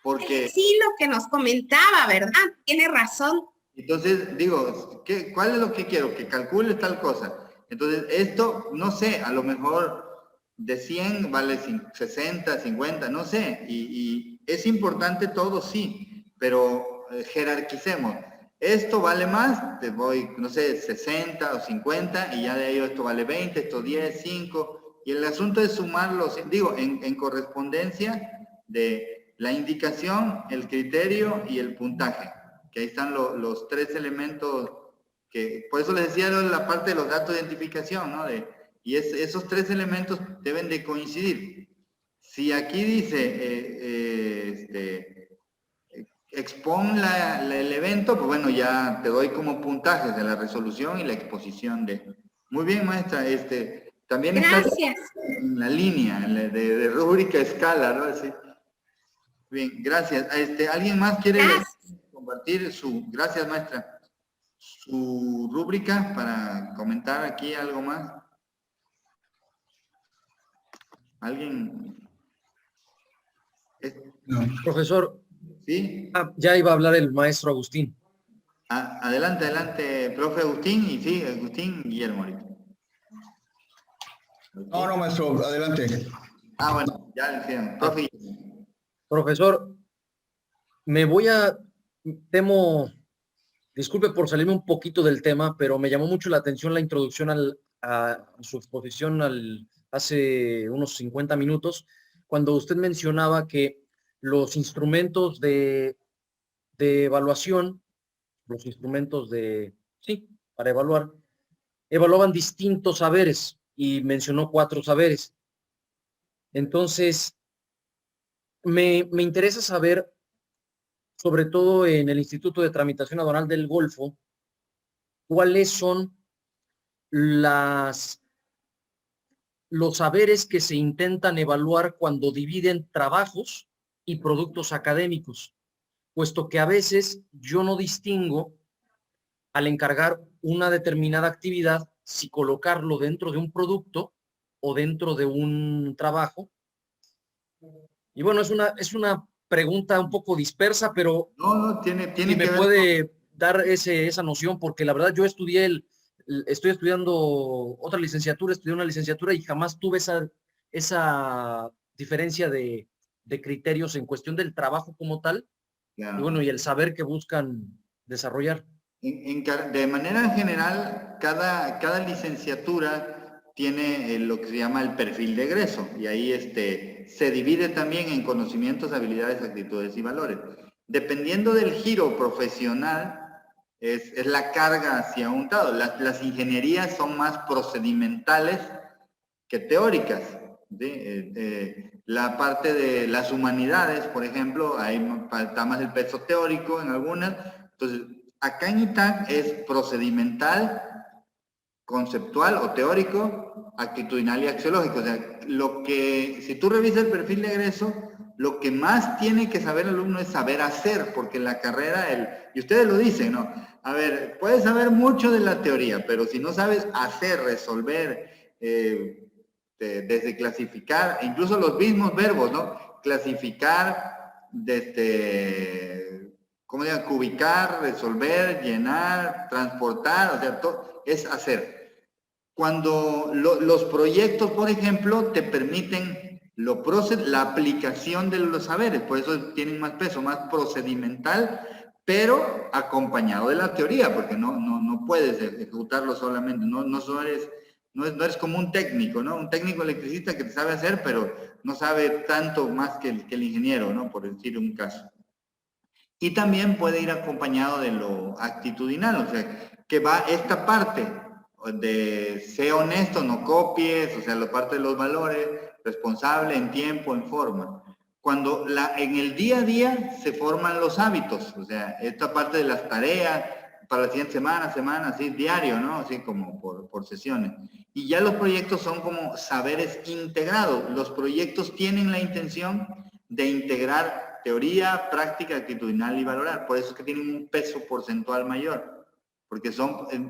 Porque sí, lo que nos comentaba, ¿verdad? Tiene razón. Entonces, digo, ¿cuál es lo que quiero? Que calcule tal cosa. Entonces, esto, no sé, a lo mejor de 100 vale 60, 50, no sé. Y es importante todo, sí, pero jerarquicemos. Esto vale más, te voy, no sé, 60 o 50, y ya de ahí esto vale 20, esto 10, 5. Y el asunto es sumarlos, digo, en correspondencia de la indicación, el criterio y el puntaje, que ahí están los tres elementos que, por eso les decía la parte de los datos de identificación, ¿no? Y esos tres elementos deben de coincidir. Si aquí dice, expon el evento, pues bueno, ya te doy como puntajes de la resolución y la exposición de... Muy bien, maestra, también está en la línea de rúbrica escala, ¿no? Así. Bien, gracias. ¿Alguien más quiere compartir su... Gracias, maestra. su rúbrica para comentar aquí algo más. ¿Alguien? No. Profesor, ¿Sí? ya iba a hablar el maestro Agustín. Adelante, adelante, profe Agustín, y sí, Agustín Guillermo. No, no, maestro, adelante. Bueno, ya le decían, profe. Profesor, temo, disculpe por salirme un poquito del tema, pero me llamó mucho la atención la introducción a su exposición hace unos 50 minutos, cuando usted mencionaba que los instrumentos de evaluación, los instrumentos para evaluaban distintos saberes y mencionó 4 saberes. Entonces, me interesa saber, sobre todo en el Instituto de Tramitación Aduanal del Golfo, cuáles son los saberes que se intentan evaluar cuando dividen trabajos y productos académicos, puesto que a veces yo no distingo al encargar una determinada actividad si colocarlo dentro de un producto o dentro de un trabajo. Y bueno, es una pregunta un poco dispersa, pero No, tiene si me que ver puede dar esa noción, porque la verdad yo estoy estudiando otra licenciatura, estudié una licenciatura y jamás tuve esa diferencia de criterios en cuestión del trabajo como tal, claro. y bueno, y el saber que buscan desarrollar. De manera general, cada licenciatura tiene lo que se llama el perfil de egreso, y ahí se divide también en conocimientos, habilidades, actitudes y valores. Dependiendo del giro profesional, es la carga hacia un lado. Las ingenierías son más procedimentales que teóricas, ¿sí? La parte de las humanidades, por ejemplo, ahí está más el peso teórico en algunas. Entonces, acá en ITAC es procedimental, conceptual o teórico, actitudinal y axiológico. O sea, si tú revisas el perfil de egreso, lo que más tiene que saber el alumno es saber hacer, porque la carrera, y ustedes lo dicen, ¿no? A ver, puedes saber mucho de la teoría, pero si no sabes hacer, resolver, desde clasificar, incluso los mismos verbos, ¿no? Clasificar, ¿cómo digan? Cubicar, resolver, llenar, transportar, o sea, todo es hacer. Cuando los proyectos, por ejemplo, te permiten la aplicación de los saberes, por eso tienen más peso, más procedimental, pero acompañado de la teoría, porque no puedes ejecutarlo solamente, no eres como un técnico, ¿no? Un técnico electricista que te sabe hacer, pero no sabe tanto más que el ingeniero, ¿no? Por decir un caso. Y también puede ir acompañado de lo actitudinal, o sea, que va esta parte de sé honesto, no copies, o sea, la parte de los valores, responsable en tiempo, en forma. Cuando en el día a día se forman los hábitos, o sea, esta parte de las tareas, para la siguiente semana, así, diario, ¿no? Así como por sesiones. Y ya los proyectos son como saberes integrados. Los proyectos tienen la intención de integrar teoría, práctica, actitudinal y valorar. Por eso es que tienen un peso porcentual mayor. Porque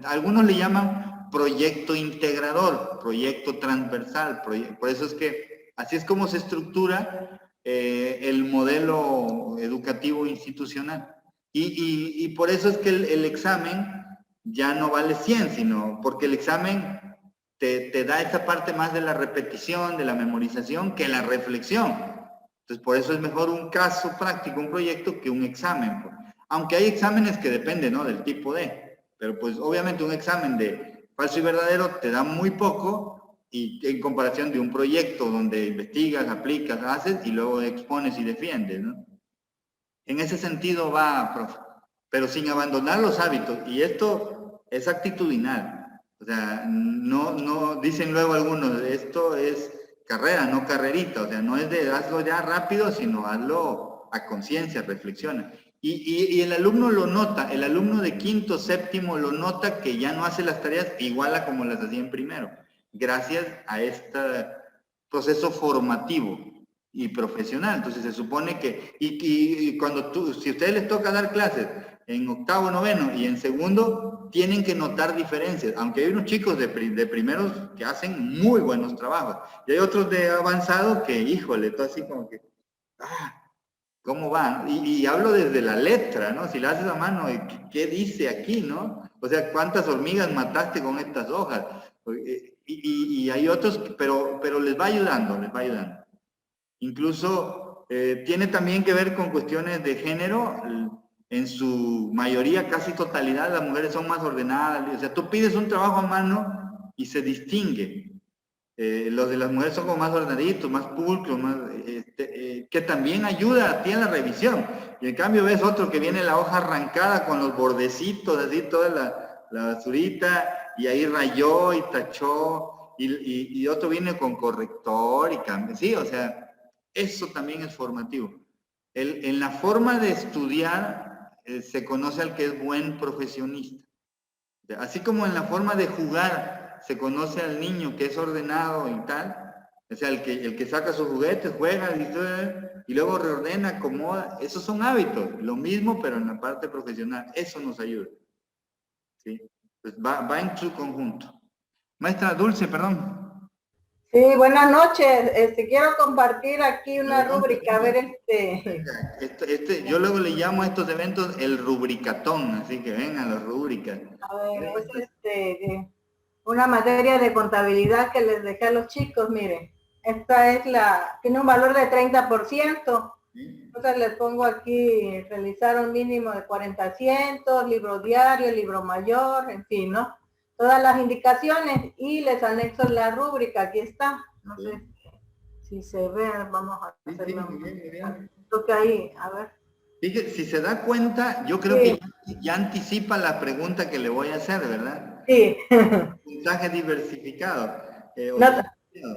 algunos le llaman proyecto integrador, proyecto transversal. Por eso es que así es como se estructura el modelo educativo institucional. Y por eso es que el examen ya no vale 100, sino porque el examen te da esa parte más de la repetición, de la memorización, que la reflexión. Entonces, por eso es mejor un caso práctico, un proyecto, que un examen. Aunque hay exámenes que dependen, ¿no?, del tipo de. Pero pues obviamente un examen de falso y verdadero te da muy poco, y en comparación de un proyecto donde investigas, aplicas, haces y luego expones y defiendes, ¿no? En ese sentido va, profe, pero sin abandonar los hábitos. Y esto es actitudinal. O sea, no dicen luego algunos, esto es carrera, no carrerita. O sea, no es de hazlo ya rápido, sino hazlo a conciencia, reflexiona. Y el alumno lo nota, el alumno de quinto, séptimo lo nota que ya no hace las tareas igual a como las hacía en primero, gracias a este proceso formativo y profesional. Entonces se supone que, y cuando si a ustedes les toca dar clases en octavo, noveno y en segundo tienen que notar diferencias, aunque hay unos chicos de primeros que hacen muy buenos trabajos y hay otros de avanzado que, híjole, todo así como que, ¿cómo van? Y hablo desde la letra, ¿no? Si la haces a mano, ¿qué dice aquí, no? O sea, ¿cuántas hormigas mataste con estas hojas? Y hay otros, pero les va ayudando, les va ayudando. Incluso tiene también que ver con cuestiones de género. En su mayoría, casi totalidad, las mujeres son más ordenadas. O sea, tú pides un trabajo a mano y se distingue. Los de las mujeres son como más ordenaditos, más pulcros, más, que también ayuda a ti en la revisión. Y en cambio ves otro que viene la hoja arrancada con los bordecitos, así toda la basurita, y ahí rayó y tachó, y otro viene con corrector y cambia. Sí, o sea, eso también es formativo. En la forma de estudiar se conoce al que es buen profesionista. Así como en la forma de jugar se conoce al niño que es ordenado y tal, o sea, el que saca sus juguetes, juega y luego reordena, acomoda, esos son hábitos, lo mismo pero en la parte profesional, eso nos ayuda. ¿Sí? Pues va en su conjunto. Maestra Dulce, perdón. Sí, buenas noches. Quiero compartir aquí una rúbrica, a ver Yo luego le llamo a estos eventos el rubricatón, así que vengan las rúbricas. A ver, es una materia de contabilidad que les dejé a los chicos, miren. Esta es tiene un valor de 30%. Entonces les pongo aquí, realizar un mínimo de 40 asientos, libro diario, libro mayor, en fin, ¿no? Todas las indicaciones y les anexo la rúbrica, aquí está. No sé si se ve, vamos a hacerlo. Toque ahí, a ver. Fíjate, si se da cuenta, yo creo que ya anticipa la pregunta que le voy a hacer, ¿verdad? Sí. Puntaje diversificado.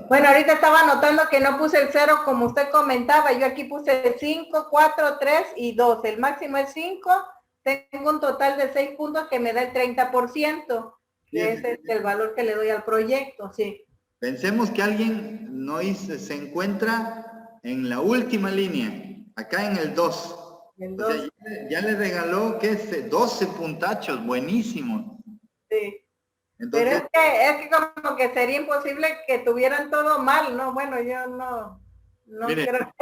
Bueno, ahorita estaba notando que no puse el 0 como usted comentaba. Yo aquí puse 5, 4, 3 y 2. El máximo es 5. Tengo un total de 6 puntos que me da el 30%. Que ese es el valor que le doy al proyecto, sí. Pensemos que alguien se encuentra en la última línea, acá en el 2. El 2. O sea, ya le regaló, ¿qué es? 12 puntachos, buenísimos. Sí. Entonces, pero es que como que sería imposible que tuvieran todo mal, ¿no? Bueno, yo no mire, quiero...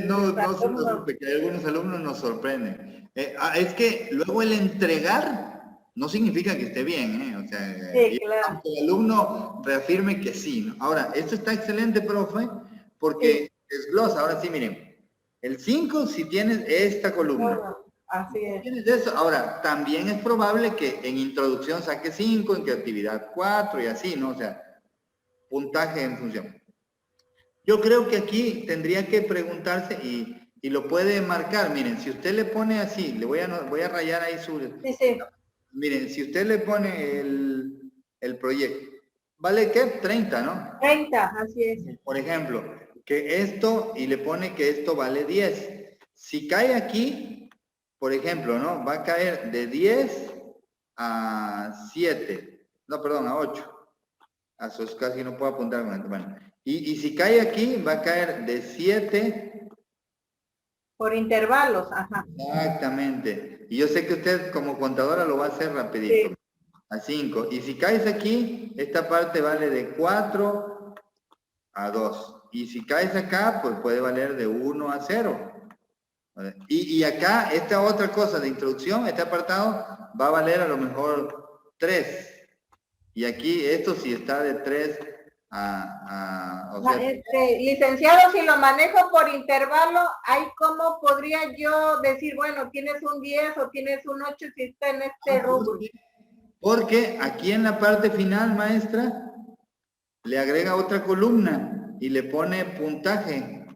no se preocupe, que algunos alumnos nos sorprenden. Es que luego el entregar no significa que esté bien, O sea, sí, claro. que el alumno reafirme que sí, ¿no? Ahora, esto está excelente, profe, porque desglosa. Ahora sí, miren, el 5 si tienes esta columna. Bueno, así es. Tienes eso. Ahora, también es probable que en introducción saque 5, en creatividad 4 y así, ¿no? O sea, puntaje en función. Yo creo que aquí tendría que preguntarse y lo puede marcar. Miren, si usted le pone así, le voy a rayar ahí su... Sí. Miren, si usted le pone el proyecto, ¿vale qué? 30, ¿no? 30, así es. Por ejemplo, que esto, y le pone que esto vale 10. Si cae aquí, por ejemplo, ¿no? Va a caer de 10 a 7. No, perdón, a 8. A esos casi no puedo apuntar con esto. Bueno, y si cae aquí, va a caer de 7... Por intervalos, ajá. Exactamente. Y yo sé que usted como contadora lo va a hacer rapidito. Sí. A 5. Y si caes aquí, esta parte vale de 4 a 2. Y si caes acá, pues puede valer de 1 a 0. Y acá, esta otra cosa de introducción, este apartado, va a valer a lo mejor 3. Y aquí, esto sí está de 3 o sea, licenciado, si lo manejo por intervalo, ¿hay cómo podría yo decir, bueno, tienes un 10 o tienes un 8 si está en este rubro? Porque aquí en la parte final, maestra, le agrega otra columna y le pone puntaje.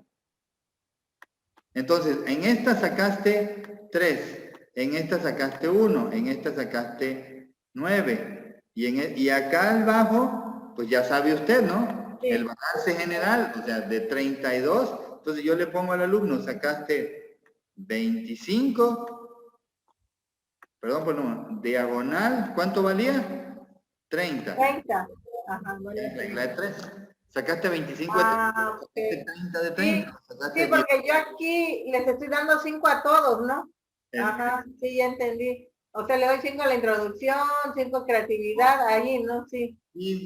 Entonces, en esta sacaste 3, en esta sacaste 1, en esta sacaste 9. Y acá abajo, pues ya sabe usted, ¿no? Sí. El balance general, o sea, de 32. Entonces yo le pongo al alumno, sacaste 25, perdón, pues no, diagonal, ¿cuánto valía? 30. 30. Ajá, vale. Regla de 3. Sacaste 25 de 30 de 30. Sí, porque yo aquí les estoy dando 5 a todos, ¿no? Ajá, sí, ya entendí. O sea, le doy 5 a la introducción, 5 creatividad, ahí, ¿no? Sí.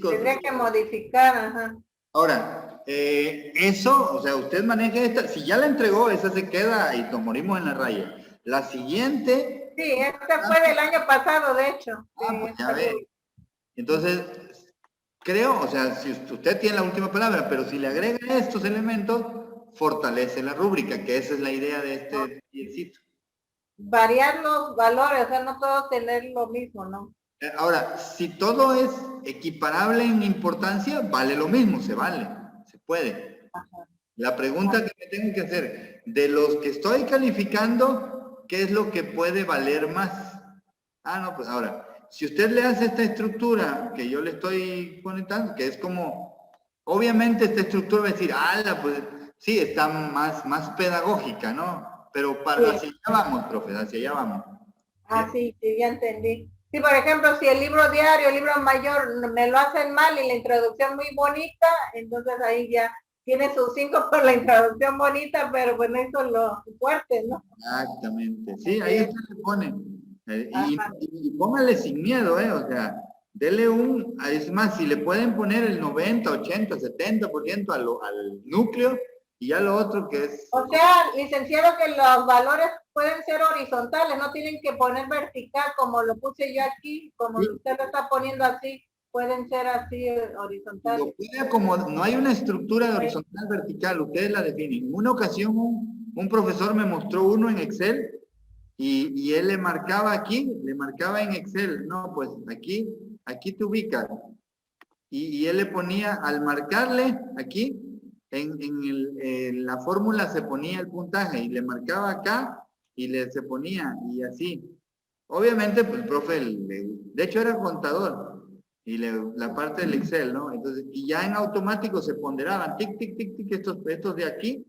Tendría que modificar, ajá. Ahora, eso, o sea, usted maneja esta, si ya la entregó, esa se queda y nos morimos en la raya. La siguiente... Sí, esta fue del año pasado, de hecho. Ah, pues ya ve. Entonces, creo, o sea, si usted tiene la última palabra, pero si le agrega estos elementos, fortalece la rúbrica, que esa es la idea de este ejercicio. Variar los valores, o sea, no todos tener lo mismo, ¿no? Ahora, si todo es equiparable en importancia, vale lo mismo, se vale, se puede. Ajá. La pregunta que me tengo que hacer, de los que estoy calificando, ¿qué es lo que puede valer más? Ah, no, pues ahora, si usted le hace esta estructura que yo le estoy conectando, que es como, obviamente esta estructura va a decir, pues sí, está más pedagógica, ¿no? Pero para hacia allá vamos, profe, hacia allá vamos. Ah, sí, sí, ya entendí. Sí, por ejemplo, si el libro diario, el libro mayor, me lo hacen mal y la introducción muy bonita, entonces ahí ya tiene sus 5 por la introducción bonita, pero bueno, eso es lo fuerte, ¿no? Exactamente. Sí, ahí usted le pone. Y póngale sin miedo, o sea, dele es más, si le pueden poner el 90, 80, 70% al núcleo y ya lo otro que es... O sea, licenciado, que los valores pueden ser horizontales, no tienen que poner vertical como lo puse yo aquí, como usted lo está poniendo así, pueden ser así horizontales. Lo puede acomodar, no hay una estructura de horizontal vertical, ustedes la definen. En una ocasión un profesor me mostró uno en Excel y él le marcaba aquí, le marcaba en Excel, no, pues aquí te ubicas. Y él le ponía, al marcarle aquí, en la fórmula se ponía el puntaje y le marcaba acá y se ponía y así. Obviamente, pues el profe, de hecho era contador y la parte del Excel, ¿no? Entonces, y ya en automático se ponderaban, tic, tic, tic, tic, estos de aquí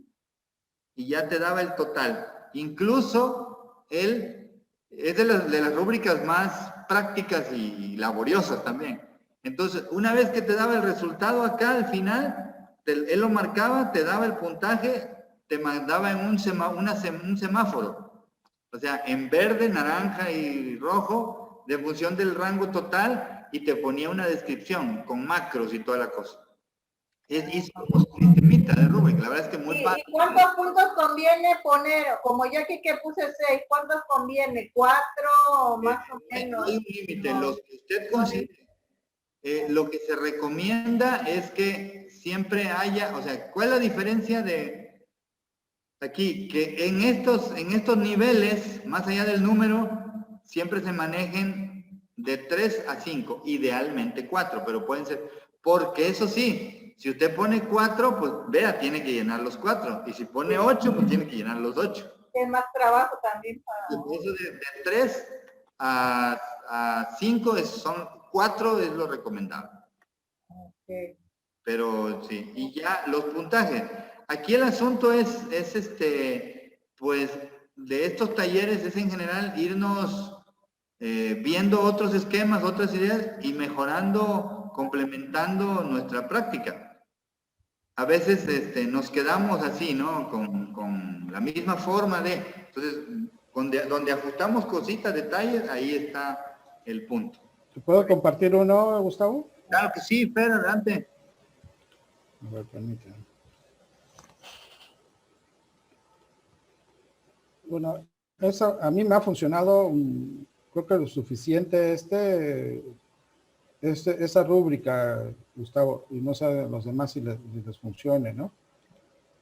y ya te daba el total. Incluso él es de las rúbricas más prácticas y laboriosas también. Entonces, una vez que te daba el resultado acá al final, él lo marcaba, te daba el puntaje, te mandaba en un semáforo. O sea, en verde, naranja y rojo, de función del rango total, y te ponía una descripción con macros y toda la cosa. Es como un sistemita de Rubik, la verdad es que muy padre. ¿Y cuántos puntos conviene poner? Como yo aquí que puse 6, ¿cuántos conviene? 4 o más o menos. Hay un límite, los que usted considere. Lo que se recomienda es que siempre haya, o sea, ¿cuál es la diferencia de aquí? Que en estos niveles, más allá del número, siempre se manejen de 3 a 5, idealmente 4, pero pueden ser, porque eso sí, si usted pone 4, pues vea, tiene que llenar los 4, y si pone 8, pues tiene que llenar los 8. Es más trabajo también para... Eso de 3 a 5 son 4 es lo recomendable. Okay. Pero sí, y ya los puntajes. Aquí el asunto es pues de estos talleres es en general irnos viendo otros esquemas, otras ideas y mejorando, complementando nuestra práctica. A veces nos quedamos así, ¿no? Con la misma forma de... Entonces, donde ajustamos cositas, detalles, ahí está el punto. ¿Puedo compartir uno, Gustavo? Claro que sí, Fer, adelante. A ver, permítame. Bueno, eso a mí me ha funcionado, creo que lo suficiente esa rúbrica, Gustavo, y no sé a los demás si les funcione, ¿no?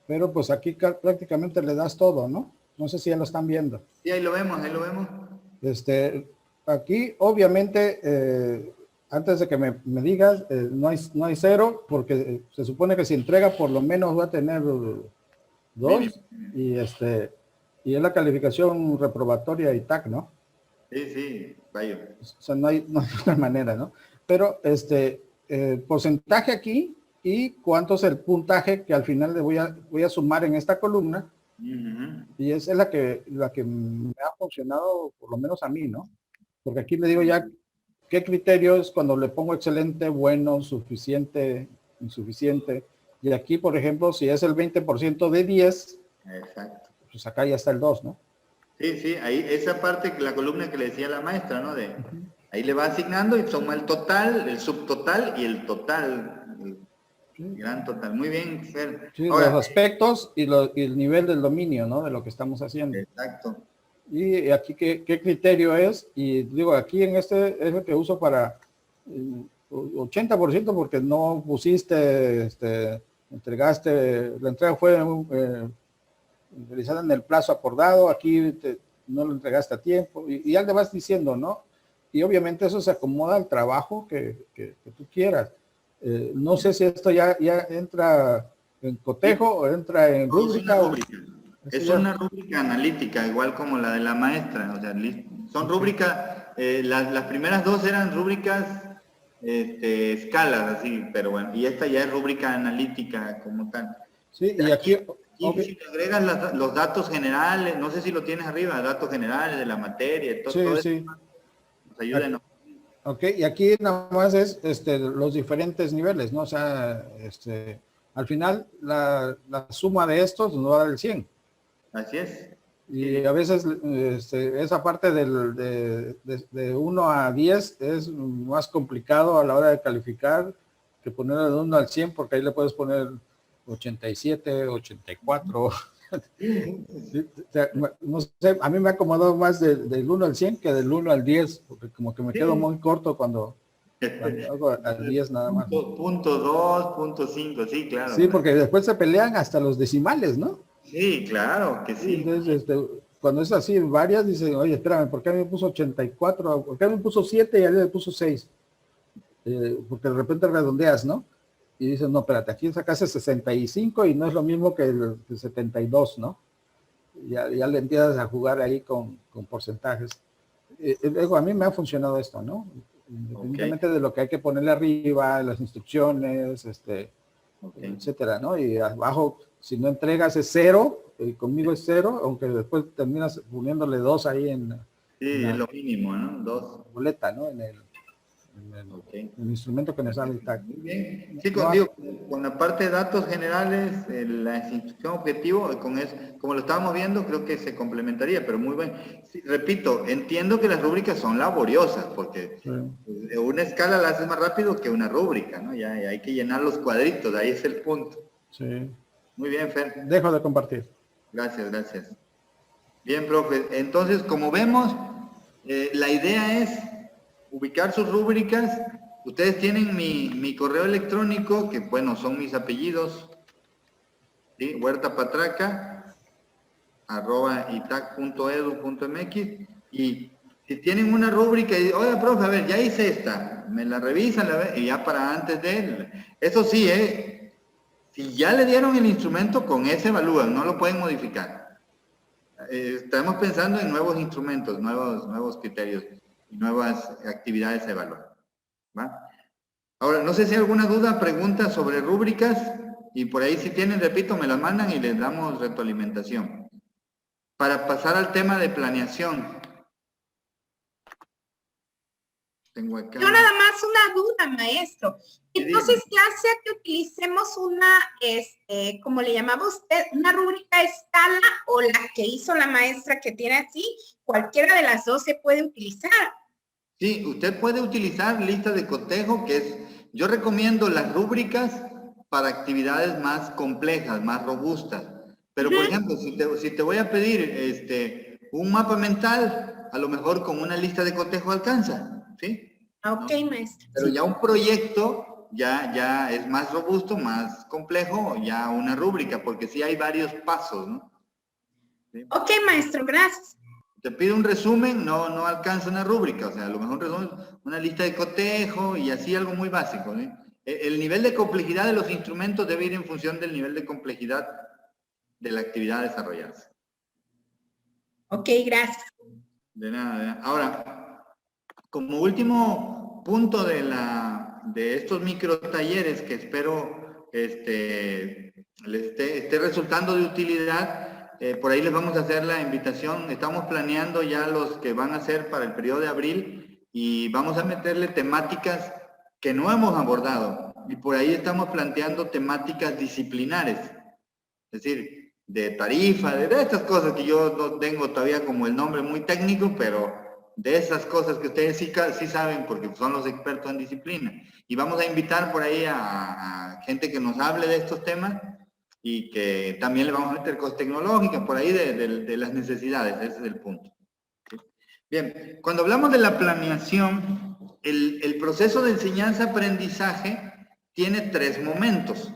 Pero pues aquí prácticamente le das todo, ¿no? No sé si ya lo están viendo. Sí, ahí lo vemos, ahí lo vemos. Aquí, obviamente, antes de que me digas, no hay 0, porque se supone que si entrega por lo menos va a tener 2, y es la calificación reprobatoria y TAC, ¿no? Sí, vaya. O sea, no hay otra manera, ¿no? Pero porcentaje aquí y cuánto es el puntaje que al final le voy a sumar en esta columna. Y esa es la que me ha funcionado, por lo menos a mí, ¿no? Porque aquí le digo ya qué criterios cuando le pongo excelente, bueno, suficiente, insuficiente. Y aquí, por ejemplo, si es el 20% de 10, exacto, pues acá ya está el 2, ¿no? Sí, ahí esa parte, la columna que le decía la maestra, ¿no? Ahí le va asignando y toma el total, el subtotal y el total, el gran total. Muy bien, Fer. Sí, Ahora, los aspectos y el nivel del dominio, ¿no? De lo que estamos haciendo. exacto. Y aquí, ¿qué criterio es? Y digo, aquí en este es el que uso para 80% porque no pusiste, entregaste, la entrega fue realizada en el plazo acordado, aquí no lo entregaste a tiempo, y ya le vas diciendo, ¿no? Y obviamente eso se acomoda al trabajo que tú quieras. No sé si esto ya entra en cotejo o entra en rúbrica. Es una rúbrica analítica, igual como la de la maestra. O sea, son rúbricas, las primeras dos eran rúbricas escalas, así, pero bueno, y esta ya es rúbrica analítica como tal. Sí, y aquí... Y si te agregas los datos generales, no sé si lo tienes arriba, datos generales de la materia, todo sí. eso, nos ayuda. Ok, y aquí nada más es los diferentes niveles, ¿no? O sea, al final la suma de estos nos va a dar el 100. Así es. Y a veces esa parte de 1 a 10 es más complicado a la hora de calificar que ponerlo de 1 al 100, porque ahí le puedes poner 87, 84. O sea, no sé, a mí me ha acomodado más del 1 al 100 que del 1 al 10, porque como que me quedo muy corto cuando hago al 10 nada más. Punto 2, punto 5, sí, claro. Sí, porque después se pelean hasta los decimales, ¿no? Sí, claro que sí. Entonces, cuando es así, varias dicen, oye, espérame, ¿por qué me puso 84? ¿Por qué me puso 7 y a él le puso 6? Porque de repente redondeas, ¿no? Y dicen, no, espérate, aquí sacaste 65 y no es lo mismo que el 72, ¿no? Ya le empiezas a jugar ahí con porcentajes. Luego, a mí me ha funcionado esto, ¿no? Independientemente de lo que hay que ponerle arriba, las instrucciones, etcétera, ¿no? Y abajo, si no entregas es 0, conmigo es 0, aunque después terminas poniéndole 2 ahí en es lo mínimo, ¿no? 2. Boleta, ¿no? En el instrumento que nos sale el tag. Muy bien. Sí, con la parte de datos generales, la instrucción objetivo, como lo estábamos viendo, creo que se complementaría, pero muy bien. Sí, repito, entiendo que las rúbricas son laboriosas, porque una escala la haces más rápido que una rúbrica, ¿no? Ya hay que llenar los cuadritos, ahí es el punto. Sí. Muy bien, Fer. Dejo de compartir. Gracias. Bien, profe. Entonces, como vemos, la idea es ubicar sus rúbricas. Ustedes tienen mi correo electrónico, que bueno, son mis apellidos, ¿sí? huertapatraca@itac.edu.mx, y si tienen una rúbrica y oye, profe, a ver, ya hice esta, me la revisan, y ya para antes de él. Eso sí, si ya le dieron el instrumento, con ese evalúan, no lo pueden modificar. Estamos pensando en nuevos instrumentos, nuevos criterios y nuevas actividades a evaluar. ¿Va? Ahora, no sé si hay alguna duda, pregunta sobre rúbricas, y por ahí si tienen, repito, me las mandan y les damos retroalimentación. Para pasar al tema de planeación. Tengo acá. Yo nada más una duda, maestro. Entonces, ya sea que utilicemos una, como le llamaba usted, una rúbrica escala o la que hizo la maestra que tiene así, cualquiera de las dos se puede utilizar. Sí, usted puede utilizar lista de cotejo, yo recomiendo las rúbricas para actividades más complejas, más robustas. Pero, por ejemplo, si te voy a pedir un mapa mental, a lo mejor con una lista de cotejo alcanza, ¿sí? Ok, maestro. Pero ya un proyecto ya es más robusto, más complejo, ya una rúbrica, porque sí hay varios pasos, ¿no? ¿Sí? Ok, maestro, gracias. Te pido un resumen, no alcanza una rúbrica, o sea, a lo mejor un resumen, una lista de cotejo y así algo muy básico, ¿sí? El nivel de complejidad de los instrumentos debe ir en función del nivel de complejidad de la actividad a desarrollarse. Ok, gracias. De nada. Ahora, como último punto de estos micro talleres que espero les esté resultando de utilidad, por ahí les vamos a hacer la invitación. Estamos planeando ya los que van a ser para el periodo de abril y vamos a meterle temáticas que no hemos abordado. Y por ahí estamos planteando temáticas disciplinares. Es decir, de tarifa, de estas cosas que yo no tengo todavía como el nombre muy técnico, pero de esas cosas que ustedes sí saben porque son los expertos en disciplina. Y vamos a invitar por ahí a gente que nos hable de estos temas y que también le vamos a meter cosas tecnológicas por ahí de las necesidades, ese es el punto. Bien, cuando hablamos de la planeación, el proceso de enseñanza-aprendizaje tiene 3 momentos.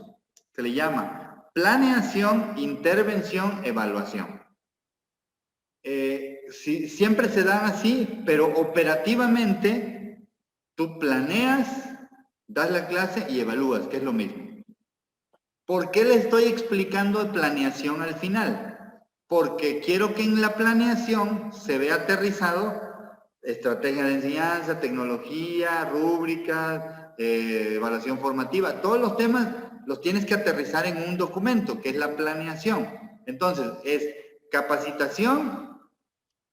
Se le llama planeación, intervención, evaluación. Siempre se dan así, pero operativamente tú planeas, das la clase y evalúas, que es lo mismo. ¿Por qué le estoy explicando planeación al final? Porque quiero que en la planeación se vea aterrizado estrategia de enseñanza, tecnología, rúbricas, evaluación formativa. Todos los temas los tienes que aterrizar en un documento, que es la planeación. Entonces, es capacitación,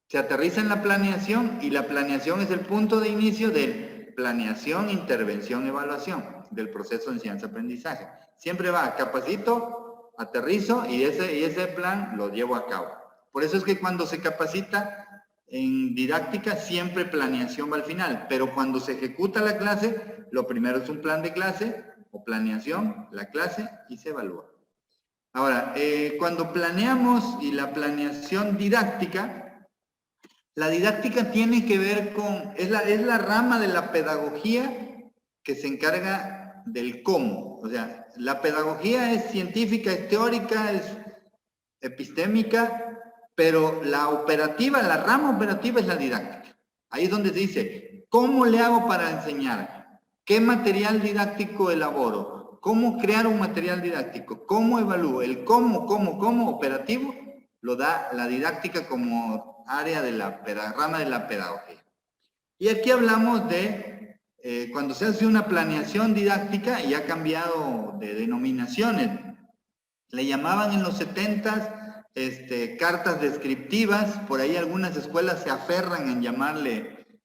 se aterriza en la planeación y la planeación es el punto de inicio de planeación, intervención, evaluación del proceso de enseñanza-aprendizaje. Siempre va, capacito, aterrizo y ese plan lo llevo a cabo. Por eso es que cuando se capacita en didáctica, siempre planeación va al final, pero cuando se ejecuta la clase, lo primero es un plan de clase o planeación, la clase y se evalúa. Ahora, cuando planeamos y la planeación didáctica, la didáctica tiene que ver con, es la rama de la pedagogía que se encarga del cómo. O sea, la pedagogía es científica, es teórica, es epistémica, pero la operativa, la rama operativa es la didáctica. Ahí es donde se dice, ¿cómo le hago para enseñar? ¿Qué material didáctico elaboro? ¿Cómo crear un material didáctico? ¿Cómo evalúo? El cómo operativo lo da la didáctica como área de la rama de la pedagogía. Y aquí hablamos de cuando se hace una planeación didáctica y ha cambiado de denominaciones. Le llamaban en los 70s cartas descriptivas, por ahí algunas escuelas se aferran en llamarle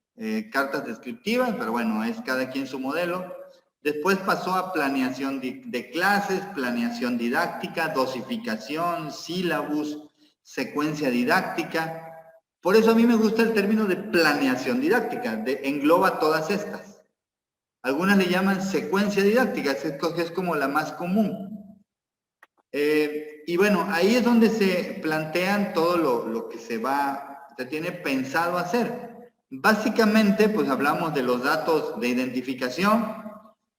cartas descriptivas, pero bueno, es cada quien su modelo. Después pasó a planeación de clases, planeación didáctica, dosificación, sílabus, secuencia didáctica. Por eso a mí me gusta el término de planeación didáctica, engloba todas estas. Algunas le llaman secuencia didáctica, es como la más común. Y bueno, ahí es donde se plantean todo lo que se tiene pensado hacer. Básicamente, pues hablamos de los datos de identificación,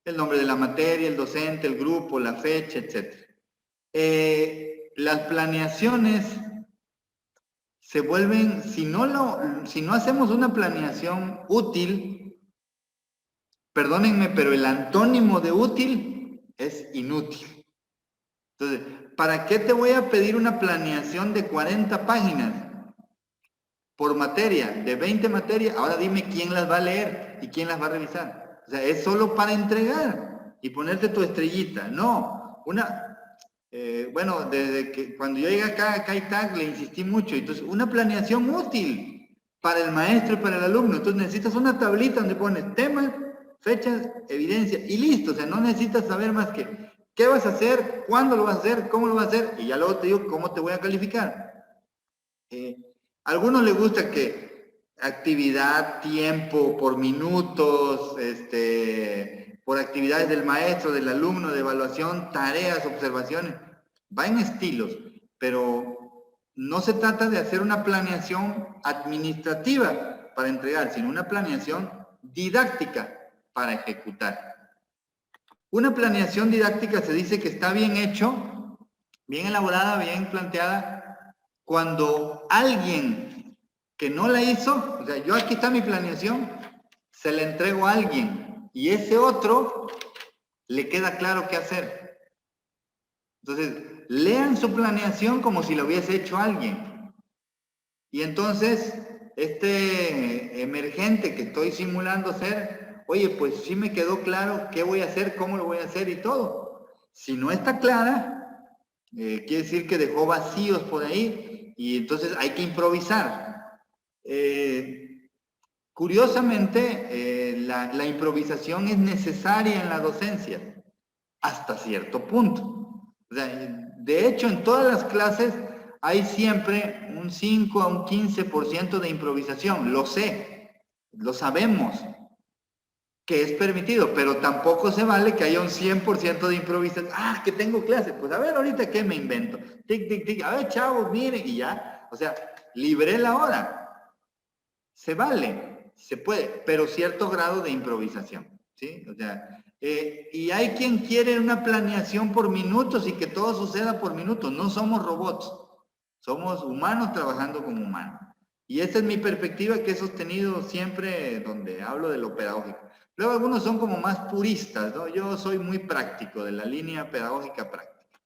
el nombre de la materia, el docente, el grupo, la fecha, etc. Las planeaciones se vuelven, si no hacemos una planeación útil, perdónenme, pero el antónimo de útil es inútil. Entonces, ¿para qué te voy a pedir una planeación de 40 páginas por materia, de 20 materias? Ahora dime quién las va a leer y quién las va a revisar. O sea, es solo para entregar y ponerte tu estrellita. No, bueno, desde que cuando yo llegué acá a CAITAC le insistí mucho. Entonces, una planeación útil para el maestro y para el alumno. Entonces, necesitas una tablita donde pones temas, fechas, evidencia y listo. O sea, no necesitas saber más que qué vas a hacer, cuándo lo vas a hacer, cómo lo vas a hacer, y ya luego te digo cómo te voy a calificar. A algunos les gusta que actividad, tiempo, por minutos, por actividades del maestro, del alumno, de evaluación, tareas, observaciones, va en estilos, pero no se trata de hacer una planeación administrativa para entregar, sino una planeación didáctica para ejecutar. Una planeación didáctica se dice que está bien hecho, bien elaborada, bien planteada, cuando alguien que no la hizo, o sea, yo aquí está mi planeación, se la entrego a alguien y ese otro le queda claro qué hacer. Entonces, lean su planeación como si lo hubiese hecho alguien. Y entonces, este emergente que estoy simulando ser, oye, pues sí me quedó claro qué voy a hacer, cómo lo voy a hacer y todo. Si no está clara, quiere decir que dejó vacíos por ahí y entonces hay que improvisar. Curiosamente, la improvisación es necesaria en la docencia, hasta cierto punto. O sea, De hecho, en todas las clases hay siempre un 5 a un 15% de improvisación. Lo sé, lo sabemos que es permitido, pero tampoco se vale que haya un 100% de improvisación. Ah, que tengo clase. Pues a ver, ahorita qué me invento. Tic, tic, tic. A ver, chavos, miren, y ya. O sea, libré la hora. Se vale, se puede, pero cierto grado de improvisación, ¿sí? O sea, y hay quien quiere una planeación por minutos y que todo suceda por minutos. No somos robots, somos humanos trabajando como humanos. Y esa es mi perspectiva que he sostenido siempre donde hablo de lo pedagógico. Luego algunos son como más puristas, ¿no? Yo soy muy práctico, de la línea pedagógica práctica.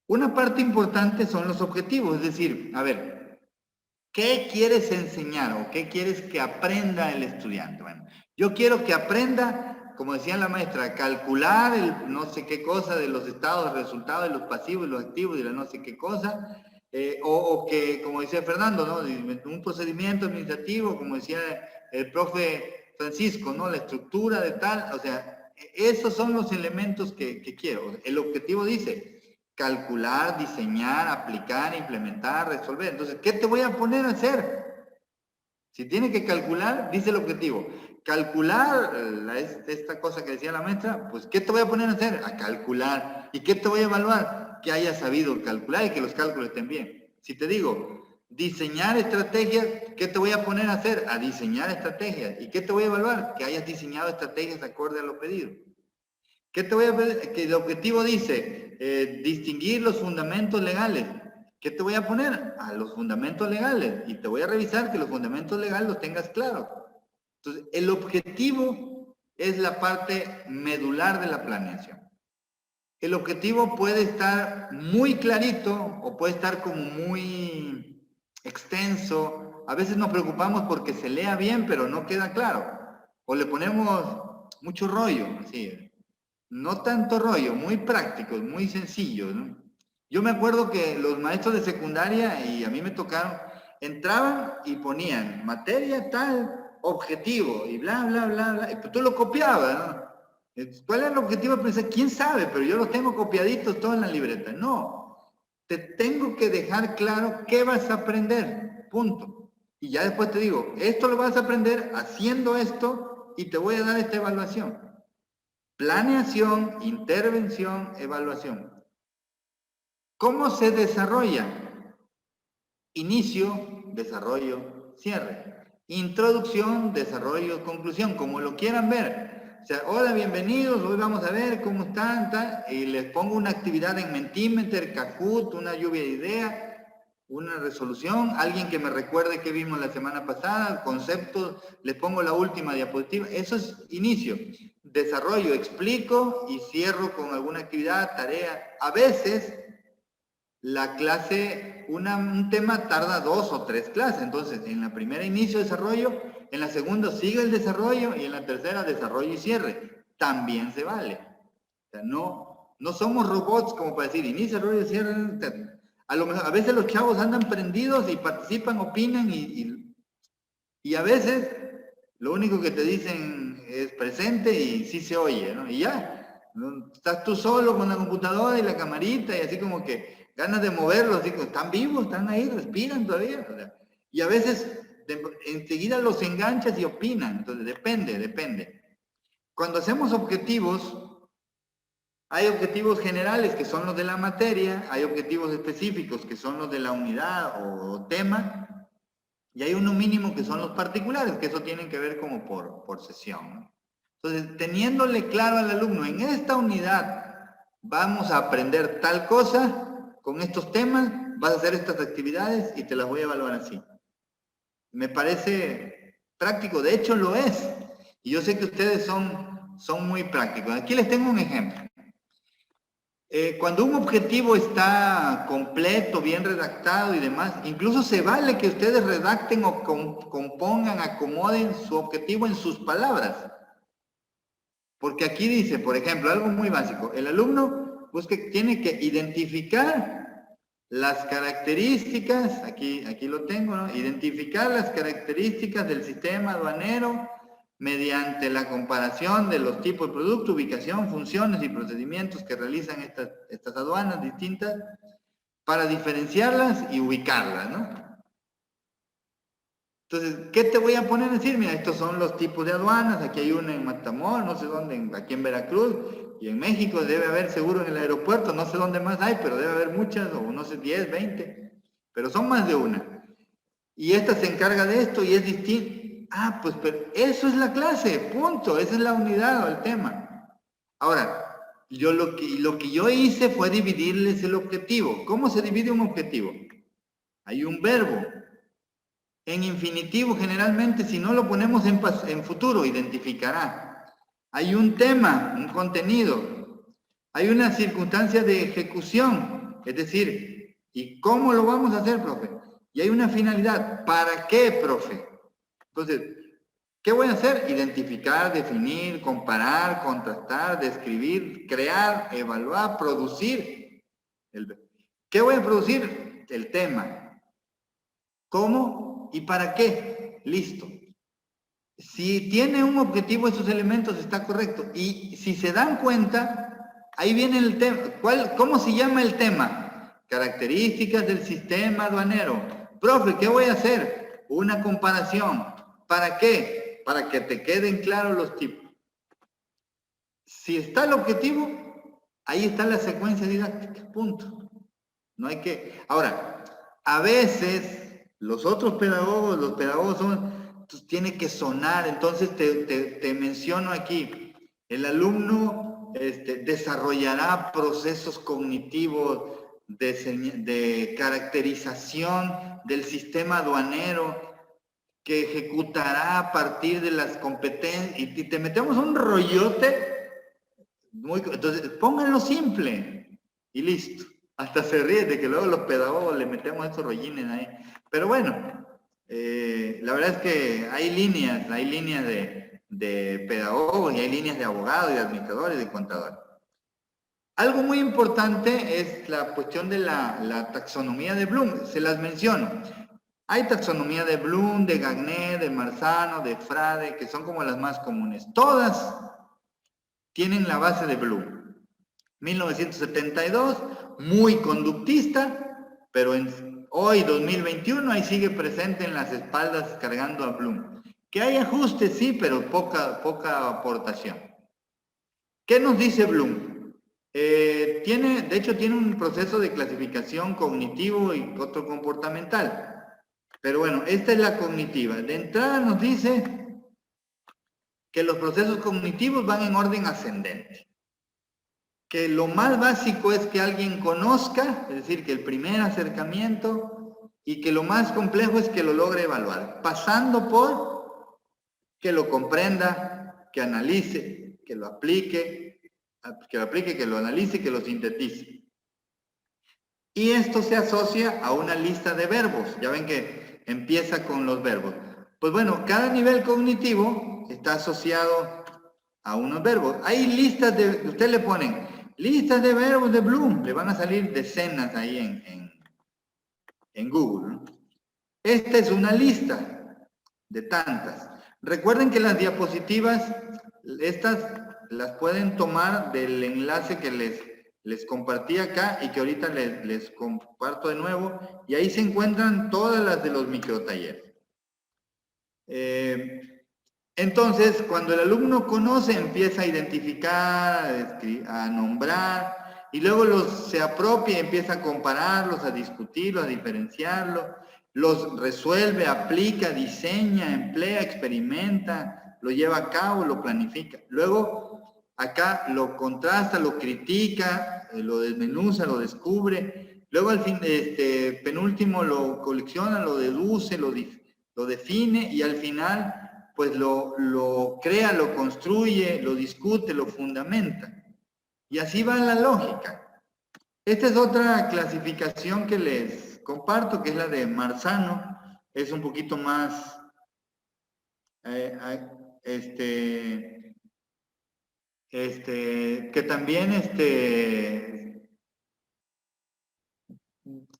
Una parte importante son los objetivos, es decir, a ver, ¿qué quieres enseñar o qué quieres que aprenda el estudiante? Bueno, yo quiero que aprenda, como decía la maestra, a calcular el no sé qué cosa de los estados, resultados de los pasivos y los activos de la no sé qué cosa, o que, como decía Fernando, ¿no? Un procedimiento administrativo, como decía el profe Francisco, ¿no? La estructura de tal, o sea, esos son los elementos que quiero. El objetivo dice calcular, diseñar, aplicar, implementar, resolver. Entonces, ¿qué te voy a poner a hacer? Si tiene que calcular, dice el objetivo. Calcular, esta cosa que decía la maestra, pues, ¿qué te voy a poner a hacer? A calcular. ¿Y qué te voy a evaluar? Que hayas sabido calcular y que los cálculos estén bien. Si te digo, diseñar estrategias, ¿qué te voy a poner a hacer? A diseñar estrategias. ¿Y qué te voy a evaluar? Que hayas diseñado estrategias acorde a lo pedido. ¿Qué te voy a pedir? Que el objetivo dice, distinguir los fundamentos legales. ¿Qué te voy a poner? A los fundamentos legales. Y te voy a revisar que los fundamentos legales los tengas claros. Entonces, el objetivo es la parte medular de la planeación. El objetivo puede estar muy clarito o puede estar como muy extenso. A veces nos preocupamos porque se lea bien, pero no queda claro. O le ponemos mucho rollo, así. No tanto rollo, muy prácticos, muy sencillos, ¿no? Yo me acuerdo que los maestros de secundaria, y a mí me tocaron, entraban y ponían materia tal, objetivo, y bla, bla, bla, bla. Y pues tú lo copiabas, ¿no? ¿Cuál era el objetivo? Pensé, ¿quién sabe? Pero yo los tengo copiaditos todos en la libreta. No, te tengo que dejar claro qué vas a aprender, punto. Y ya después te digo, esto lo vas a aprender haciendo esto y te voy a dar esta evaluación. Planeación, intervención, evaluación. ¿Cómo se desarrolla? Inicio, desarrollo, cierre. Introducción, desarrollo, conclusión, como lo quieran ver. O sea, hola, bienvenidos, hoy vamos a ver cómo están, tal, y les pongo una actividad en Mentimeter, Kahoot, una lluvia de ideas, una resolución, alguien que me recuerde qué vimos la semana pasada, conceptos, les pongo la última diapositiva. Eso es inicio. Desarrollo, explico y cierro con alguna actividad, tarea. A veces la clase, un tema tarda 2 o 3 clases. Entonces, en la primera inicio, desarrollo, en la segunda sigue el desarrollo y en la tercera desarrollo y cierre. También se vale. O sea, no somos robots como para decir inicio, desarrollo y cierre. A lo mejor, a veces los chavos andan prendidos y participan, opinan y a veces lo único que te dicen es presente y sí se oye, ¿no? Y ya, ¿no? Estás tú solo con la computadora y la camarita y así como que ganas de moverlos, digo, están vivos, están ahí, respiran todavía. O sea, y a veces enseguida los enganchas y opinan, entonces depende. Cuando hacemos objetivos, hay objetivos generales que son los de la materia, hay objetivos específicos que son los de la unidad o tema, y hay uno mínimo que son los particulares, que eso tienen que ver como por sesión, ¿no? Entonces, teniéndole claro al alumno, en esta unidad vamos a aprender tal cosa, con estos temas, vas a hacer estas actividades y te las voy a evaluar así. Me parece práctico, de hecho lo es, y yo sé que ustedes son muy prácticos. Aquí les tengo un ejemplo. Cuando un objetivo está completo, bien redactado y demás, incluso se vale que ustedes redacten o compongan, acomoden su objetivo en sus palabras. Porque aquí dice, por ejemplo, algo muy básico, el alumno tiene que identificar las características, aquí lo tengo, ¿no? Identificar las características del sistema aduanero mediante la comparación de los tipos de producto, ubicación, funciones y procedimientos que realizan estas aduanas distintas para diferenciarlas y ubicarlas, ¿no? Entonces, ¿qué te voy a poner a decir? Mira, estos son los tipos de aduanas, aquí hay una en Matamoros, no sé dónde, aquí en Veracruz, y en México debe haber seguro en el aeropuerto, no sé dónde más hay, pero debe haber muchas, o no sé, 10, 20, pero son más de una. Y esta se encarga de esto y es distinto. Ah, pues pero eso es la clase, punto, esa es la unidad o el tema. Ahora, yo lo que yo hice fue dividirles el objetivo. ¿Cómo se divide un objetivo? Hay un verbo. En infinitivo, generalmente, si no lo ponemos en futuro, identificará. Hay un tema, un contenido. Hay una circunstancia de ejecución, es decir, ¿y cómo lo vamos a hacer, profe? Y hay una finalidad. ¿Para qué, profe? Entonces, ¿qué voy a hacer? Identificar, definir, comparar, contrastar, describir, crear, evaluar, producir. ¿Qué voy a producir? El tema. ¿Cómo? ¿Y para qué? Listo. Si tiene un objetivo, esos elementos está correcto. Y si se dan cuenta, ahí viene el tema. ¿Cómo se llama el tema? Características del sistema aduanero. Profe, ¿qué voy a hacer? Una comparación. ¿Para qué? Para que te queden claros los tipos. Si está el objetivo, ahí está la secuencia didáctica. Punto. No hay que... Ahora, a veces... los pedagogos tiene que sonar, entonces te menciono aquí, el alumno desarrollará procesos cognitivos de caracterización del sistema aduanero que ejecutará a partir de las competencias, y te metemos un rollote, entonces pónganlo simple, y listo. Hasta se ríe de que luego los pedagogos le metemos estos rollines ahí. Pero bueno, la verdad es que hay líneas de pedagogos y hay líneas de abogados y de administradores y de contadores. Algo muy importante es la cuestión de la taxonomía de Bloom. Se las menciono. Hay taxonomía de Bloom, de Gagné, de Marzano, de Frade, que son como las más comunes. Todas tienen la base de Bloom. 1972, muy conductista, pero hoy, 2021, ahí sigue presente en las espaldas cargando a Bloom. Que hay ajustes, sí, pero poca aportación. ¿Qué nos dice Bloom? De hecho, tiene un proceso de clasificación cognitivo y otro comportamental. Pero bueno, esta es la cognitiva. De entrada nos dice que los procesos cognitivos van en orden ascendente. Que lo más básico es que alguien conozca, es decir, que el primer acercamiento, y que lo más complejo es que lo logre evaluar, pasando por que lo comprenda, que analice, que lo aplique, que lo analice, que lo sintetice. Y esto se asocia a una lista de verbos. Ya ven que empieza con los verbos. Pues bueno, cada nivel cognitivo está asociado a unos verbos. Hay listas ustedes le ponen listas de verbos de Bloom, le van a salir decenas ahí en Google, ¿no? Esta es una lista de tantas. Recuerden que las diapositivas, estas las pueden tomar del enlace que les compartí acá y que ahorita les comparto de nuevo, y ahí se encuentran todas las de los microtalleres. Entonces, cuando el alumno conoce, empieza a identificar, a nombrar, y luego se apropia y empieza a compararlos, a discutirlos, a diferenciarlos, los resuelve, aplica, diseña, emplea, experimenta, lo lleva a cabo, lo planifica. Luego, acá lo contrasta, lo critica, lo desmenuza, lo descubre. Luego, al fin, penúltimo, lo colecciona, lo deduce, lo define, y al final pues lo crea, lo construye, lo discute, lo fundamenta. Y así va la lógica. Esta es otra clasificación que les comparto, que es la de Marzano. Es un poquito más, que también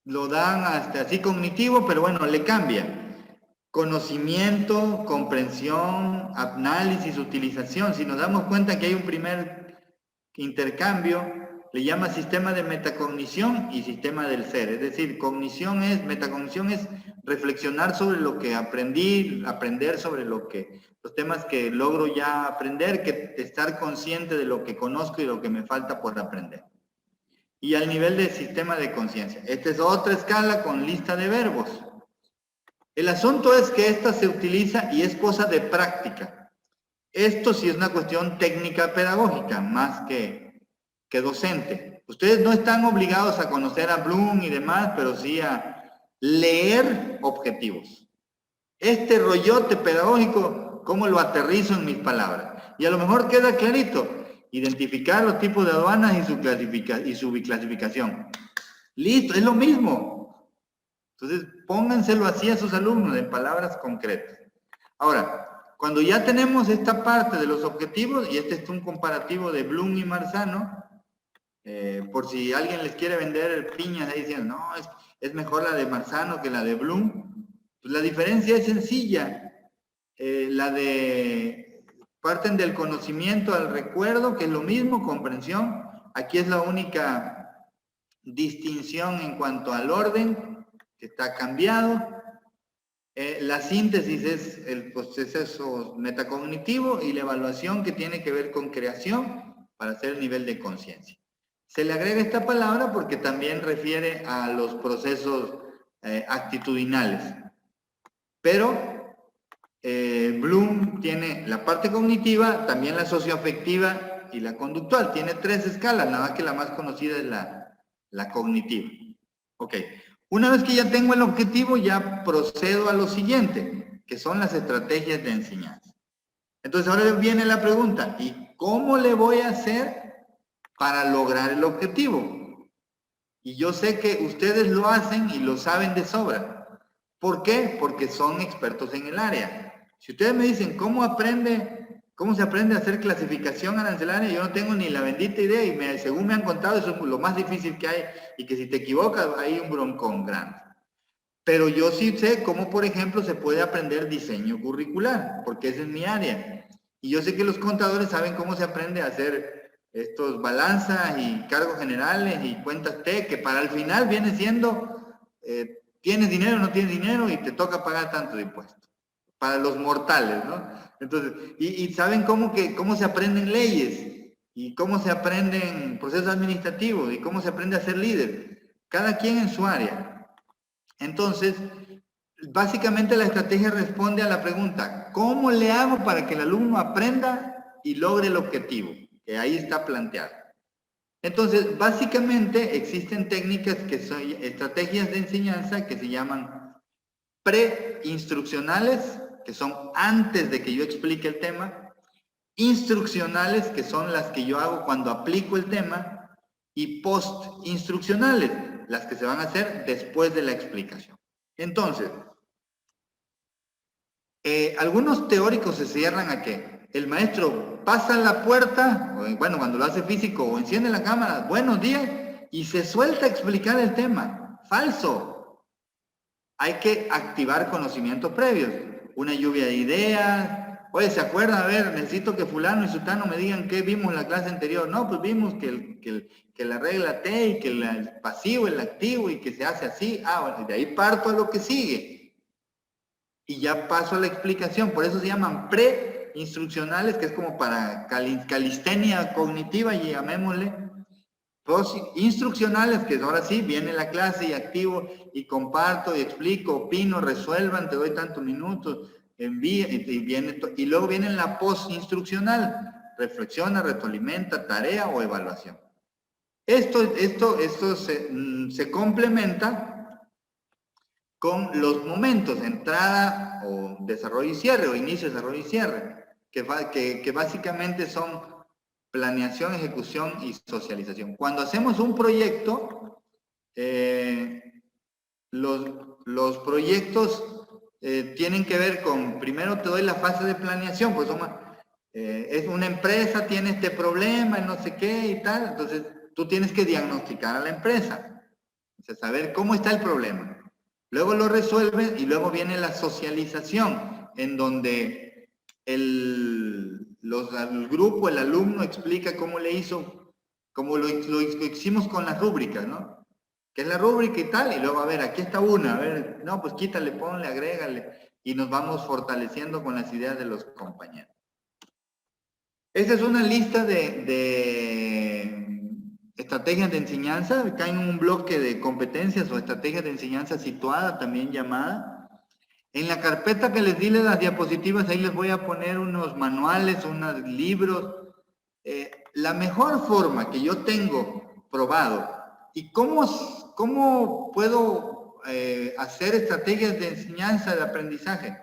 lo dan hasta así cognitivo, pero bueno, le cambia. conocimiento, comprensión, análisis, utilización. Si nos damos cuenta que hay un primer intercambio, le llama sistema de metacognición y sistema del ser. Es decir, metacognición es reflexionar sobre lo que aprendí, aprender sobre los temas que logro ya aprender, que estar consciente de lo que conozco y lo que me falta por aprender. Y al nivel del sistema de conciencia. Esta es otra escala con lista de verbos. El asunto es que esta se utiliza y es cosa de práctica. Esto sí es una cuestión técnica pedagógica, más que docente. Ustedes no están obligados a conocer a Bloom y demás, pero sí a leer objetivos. Este rollote pedagógico, ¿cómo lo aterrizo en mis palabras? Y a lo mejor queda clarito. Identificar los tipos de aduanas y su biclasificación. Listo, es lo mismo. Entonces, pónganselo así a sus alumnos en palabras concretas. Ahora, cuando ya tenemos esta parte de los objetivos, y este es un comparativo de Bloom y Marzano, por si alguien les quiere vender piñas ahí diciendo, no, es mejor la de Marzano que la de Bloom, pues la diferencia es sencilla. Parten del conocimiento al recuerdo, que es lo mismo, comprensión. Aquí es la única distinción en cuanto al orden, que está cambiado. La síntesis es el proceso metacognitivo y la evaluación que tiene que ver con creación para hacer el nivel de conciencia. Se le agrega esta palabra porque también refiere a los procesos actitudinales. Pero Bloom tiene la parte cognitiva, también la socioafectiva y la conductual. Tiene 3 escalas, nada más que la más conocida es la cognitiva. Ok. Una vez que ya tengo el objetivo, ya procedo a lo siguiente, que son las estrategias de enseñanza. Entonces ahora viene la pregunta, ¿y cómo le voy a hacer para lograr el objetivo? Y yo sé que ustedes lo hacen y lo saben de sobra. ¿Por qué? Porque son expertos en el área. Si ustedes me dicen cómo se aprende a hacer clasificación arancelaria, yo no tengo ni la bendita idea y según me han contado eso es lo más difícil que hay y que si te equivocas hay un broncón grande. Pero yo sí sé cómo, por ejemplo, se puede aprender diseño curricular, porque esa es mi área. Y yo sé que los contadores saben cómo se aprende a hacer estos balanzas y cargos generales y cuentas T, que para el final viene siendo, tienes dinero, no tienes dinero y te toca pagar tanto de impuestos. Para los mortales, ¿no? Entonces, y saben cómo se aprenden leyes y cómo se aprenden procesos administrativos y cómo se aprende a ser líder. Cada quien en su área. Entonces, básicamente la estrategia responde a la pregunta, ¿cómo le hago para que el alumno aprenda y logre el objetivo? Que ahí está planteado. Entonces, básicamente existen técnicas que son estrategias de enseñanza que se llaman preinstruccionales, que son antes de que yo explique el tema, instruccionales, que son las que yo hago cuando aplico el tema, y postinstruccionales, las que se van a hacer después de la explicación. Entonces, algunos teóricos se cierran a que el maestro pasa la puerta, bueno, cuando lo hace físico, o enciende la cámara, buenos días, y se suelta a explicar el tema. Falso. Hay que activar conocimientos previos. Una lluvia de ideas. Oye, ¿se acuerdan? A ver, necesito que fulano y sutano me digan qué vimos en la clase anterior. No, pues vimos que la regla T y que el pasivo, el activo y que se hace así. Ah, bueno, de ahí parto a lo que sigue. Y ya paso a la explicación. Por eso se llaman preinstruccionales, que es como para calistenia cognitiva, y llamémosle. Instruccionales, que ahora sí, viene la clase y activo y comparto y explico, opino, resuelvan, te doy tantos minutos, envía y luego viene la postinstruccional, reflexiona, retroalimenta, tarea o evaluación. Esto se complementa con los momentos, entrada o desarrollo y cierre, o inicio, desarrollo y cierre, que básicamente son planeación, ejecución y socialización. Cuando hacemos un proyecto, los proyectos tienen que ver con, primero te doy la fase de planeación, pues es una empresa, tiene este problema, no sé qué y tal, entonces tú tienes que diagnosticar a la empresa, o sea, saber cómo está el problema. luego lo resuelven y luego viene la socialización, en donde el grupo, el alumno explica cómo le hizo, como lo hicimos con las rúbricas, ¿no? ¿Qué es la rúbrica y tal? Y luego, a ver, aquí está una, a ver, no, pues quítale, ponle, agrégale, y nos vamos fortaleciendo con las ideas de los compañeros. Esta es una lista de estrategias de enseñanza, acá en un bloque de competencias o estrategias de enseñanza situada, también llamada. En la carpeta que les di las diapositivas, ahí les voy a poner unos manuales, unos libros. La mejor forma que yo tengo probado, y cómo puedo hacer estrategias de enseñanza, de aprendizaje,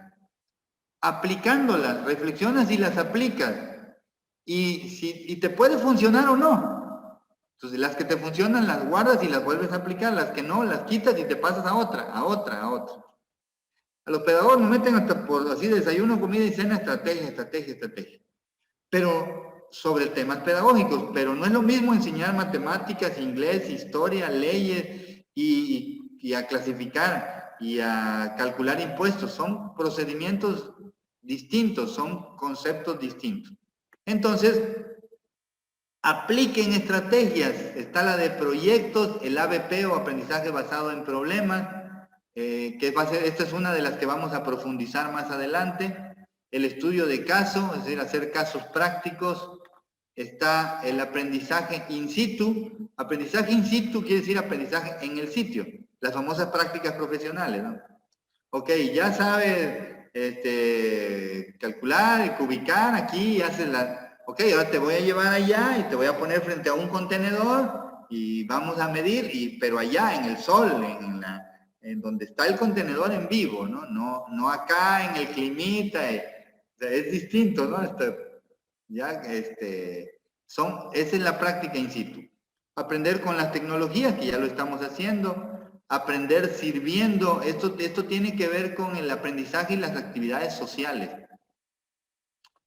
aplicándolas, reflexionas y las aplicas. Y te puede funcionar o no. Entonces, las que te funcionan las guardas y las vuelves a aplicar, las que no, las quitas y te pasas a otra. A los pedagogos nos meten hasta por así desayuno, comida y cena, estrategia. Pero sobre temas pedagógicos, pero no es lo mismo enseñar matemáticas, inglés, historia, leyes y a clasificar y a calcular impuestos. Son procedimientos distintos, son conceptos distintos. Entonces, apliquen estrategias. Está la de proyectos, el ABP o aprendizaje basado en problemas, esta es una de las que vamos a profundizar más adelante. El estudio de caso, es decir, hacer casos prácticos. Está el aprendizaje in situ. Aprendizaje in situ quiere decir aprendizaje en el sitio. Las famosas prácticas profesionales, ¿no? Ok, ya sabes calcular, ubicar aquí, haces la... Ok, ahora te voy a llevar allá y te voy a poner frente a un contenedor y vamos a medir, pero allá en el sol, en donde está el contenedor en vivo, ¿no? No acá en el climita, es distinto, ¿no? Esa es la práctica in situ. Aprender con las tecnologías, que ya lo estamos haciendo. Aprender sirviendo, esto tiene que ver con el aprendizaje y las actividades sociales.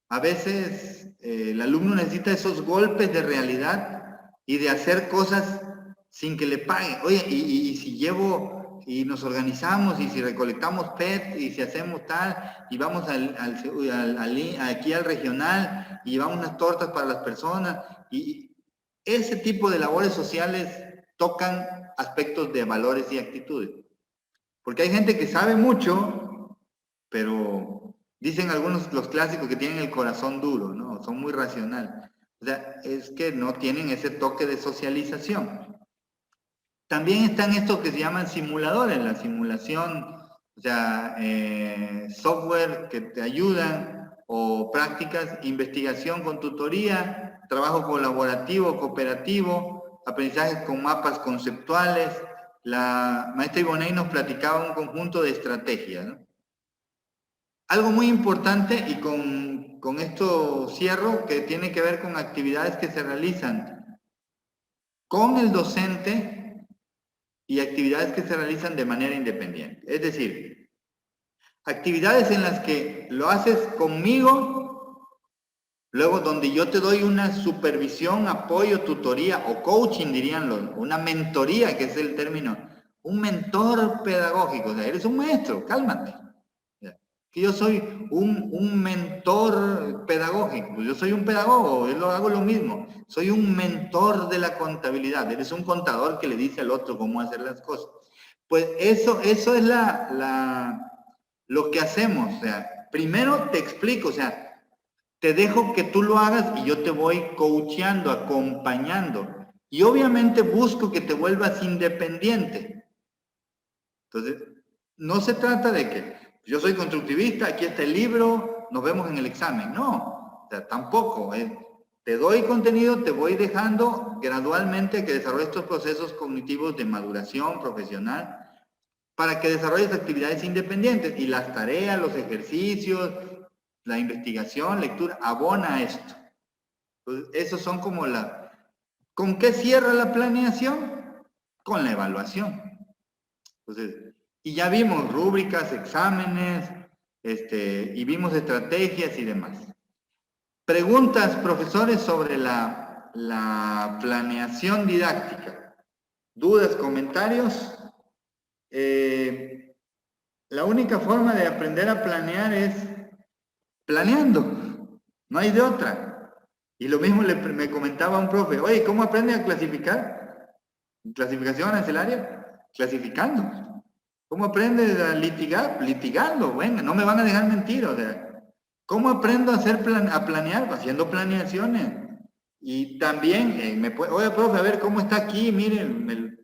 A veces el alumno necesita esos golpes de realidad y de hacer cosas sin que le paguen. Oye, y si llevo, y nos organizamos, y si recolectamos PET, y si hacemos tal, y vamos aquí al regional, y llevamos unas tortas para las personas, y ese tipo de labores sociales tocan aspectos de valores y actitudes. Porque hay gente que sabe mucho, pero dicen algunos, los clásicos, que tienen el corazón duro, ¿no? Son muy racionales. O sea, es que no tienen ese toque de socialización. También están estos que se llaman simuladores, la simulación, o sea, software que te ayudan, o prácticas, investigación con tutoría, trabajo colaborativo, cooperativo, aprendizaje con mapas conceptuales. La maestra Iboney nos platicaba un conjunto de estrategias, ¿no? Algo muy importante, y con esto cierro, que tiene que ver con actividades que se realizan con el docente y actividades que se realizan de manera independiente. Es decir, actividades en las que lo haces conmigo, luego donde yo te doy una supervisión, apoyo, tutoría o coaching, dirían una mentoría, que es el término, un mentor pedagógico. O sea, eres un maestro, cálmate. Que yo soy un mentor pedagógico, yo soy un pedagogo, yo hago lo mismo, soy un mentor de la contabilidad, eres un contador que le dice al otro cómo hacer las cosas. Pues eso es lo que hacemos. O sea, primero te explico, o sea, te dejo que tú lo hagas y yo te voy coacheando, acompañando. Y obviamente busco que te vuelvas independiente. Entonces, no se trata de que yo soy constructivista, aquí está el libro, nos vemos en el examen. No, o sea, tampoco. Te doy contenido, te voy dejando gradualmente que desarrolles estos procesos cognitivos de maduración profesional para que desarrolles actividades independientes. Y las tareas, los ejercicios, la investigación, lectura, abona esto. Entonces, esos son como ¿Con qué cierra la planeación? Con la evaluación. Entonces, y ya vimos rúbricas, exámenes, y vimos estrategias y demás. Preguntas, profesores, sobre la planeación didáctica. ¿Dudas, comentarios? La única forma de aprender a planear es planeando. No hay de otra. Y lo mismo me comentaba un profe, oye, ¿cómo aprende a clasificar? ¿Clasificación arancelaria? Clasificando. ¿Cómo aprende a litigar? Litigando. Venga, no me van a dejar mentir. O sea, ¿cómo aprendo a a planear? Haciendo planeaciones. Y también, oye, profe, a ver cómo está aquí, miren,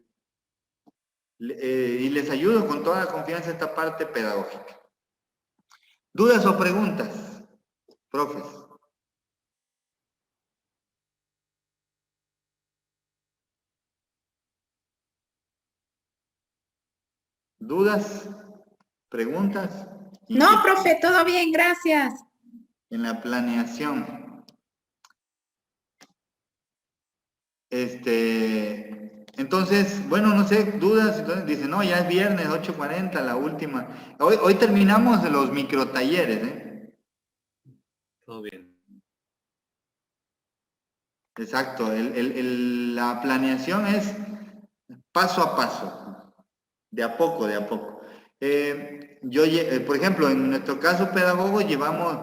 y les ayudo con toda confianza esta parte pedagógica. ¿Dudas o preguntas, profes? ¿Dudas? ¿Preguntas? No, profe, todo bien, gracias. En la planeación. Entonces, bueno, no sé, dudas. Entonces dice, no, ya es viernes, 8:40, la última. Hoy terminamos los microtalleres, ¿eh? Todo bien. Exacto, la planeación es paso a paso, de a poco, de a poco. Por ejemplo, en nuestro caso pedagogo llevamos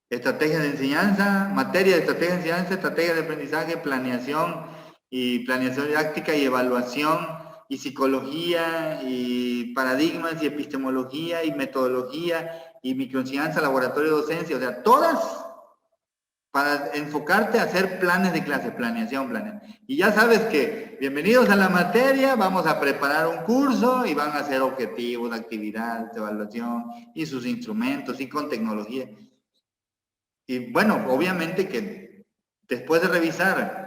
estrategias de enseñanza, materia de estrategia de enseñanza, estrategia de aprendizaje, planeación didáctica y evaluación, y psicología, y paradigmas, y epistemología, y metodología, y microenseñanza, laboratorio de docencia, o sea, todas para enfocarte a hacer planes de clase, planeación. Y ya sabes que, bienvenidos a la materia, vamos a preparar un curso y van a hacer objetivos, actividades, evaluación y sus instrumentos y con tecnología. Y bueno, obviamente que después de revisar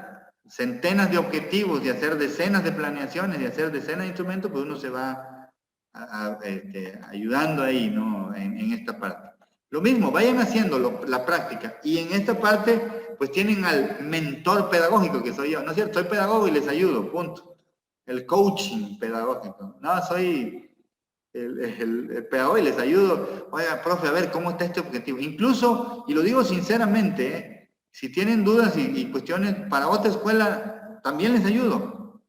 centenas de objetivos y hacer decenas de planeaciones y hacer decenas de instrumentos, pues uno se va ayudando ahí, ¿no? En esta parte. Lo mismo, vayan haciendo la práctica. Y en esta parte, pues tienen al mentor pedagógico, que soy yo. ¿No es cierto? Soy pedagogo y les ayudo, punto. El coaching pedagógico. No, soy el pedagogo y les ayudo. Oiga, profe, a ver, ¿cómo está este objetivo? Incluso, y lo digo sinceramente, si tienen dudas y cuestiones para otra escuela, también les ayudo.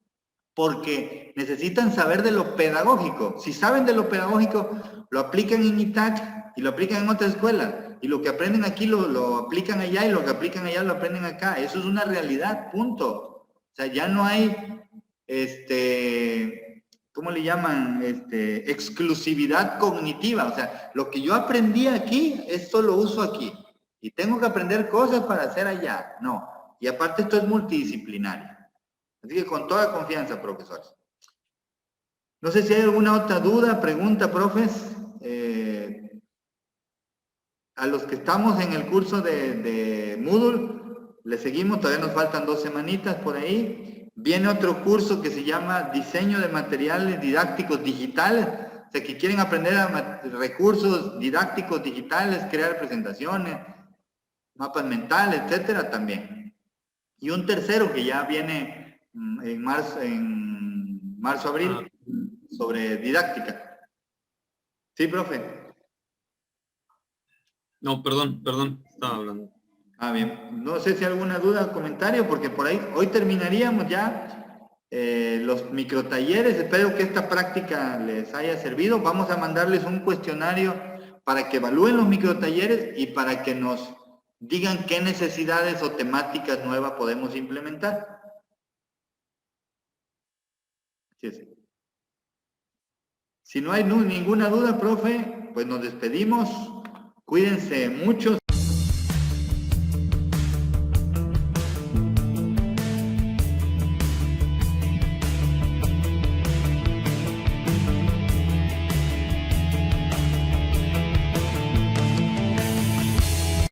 Porque necesitan saber de lo pedagógico. Si saben de lo pedagógico, lo aplican en ITAC y lo aplican en otra escuela. Y lo que aprenden aquí lo aplican allá y lo que aplican allá lo aprenden acá. Eso es una realidad, punto. O sea, ya no hay, ¿cómo le llaman? Exclusividad cognitiva. O sea, lo que yo aprendí aquí, esto lo uso aquí. Y tengo que aprender cosas para hacer allá. No. Y aparte esto es multidisciplinario. Así que con toda confianza, profesores. No sé si hay alguna otra duda, pregunta, profes. A los que estamos en el curso de Moodle, le seguimos, todavía nos faltan 2 semanitas por ahí. Viene otro curso que se llama Diseño de Materiales Didácticos Digitales. O sea, que quieren aprender recursos didácticos digitales, crear presentaciones, mapas mentales, etcétera, también. Y un tercero que ya viene en marzo, abril, sobre didáctica. Sí, profe. No, perdón, estaba hablando. Bien. No sé si hay alguna duda o comentario, porque por ahí, hoy terminaríamos ya los microtalleres. Espero que esta práctica les haya servido. Vamos a mandarles un cuestionario para que evalúen los microtalleres y para que nos digan qué necesidades o temáticas nuevas podemos implementar. Así es. Si no hay ninguna duda, profe, pues nos despedimos. Cuídense mucho.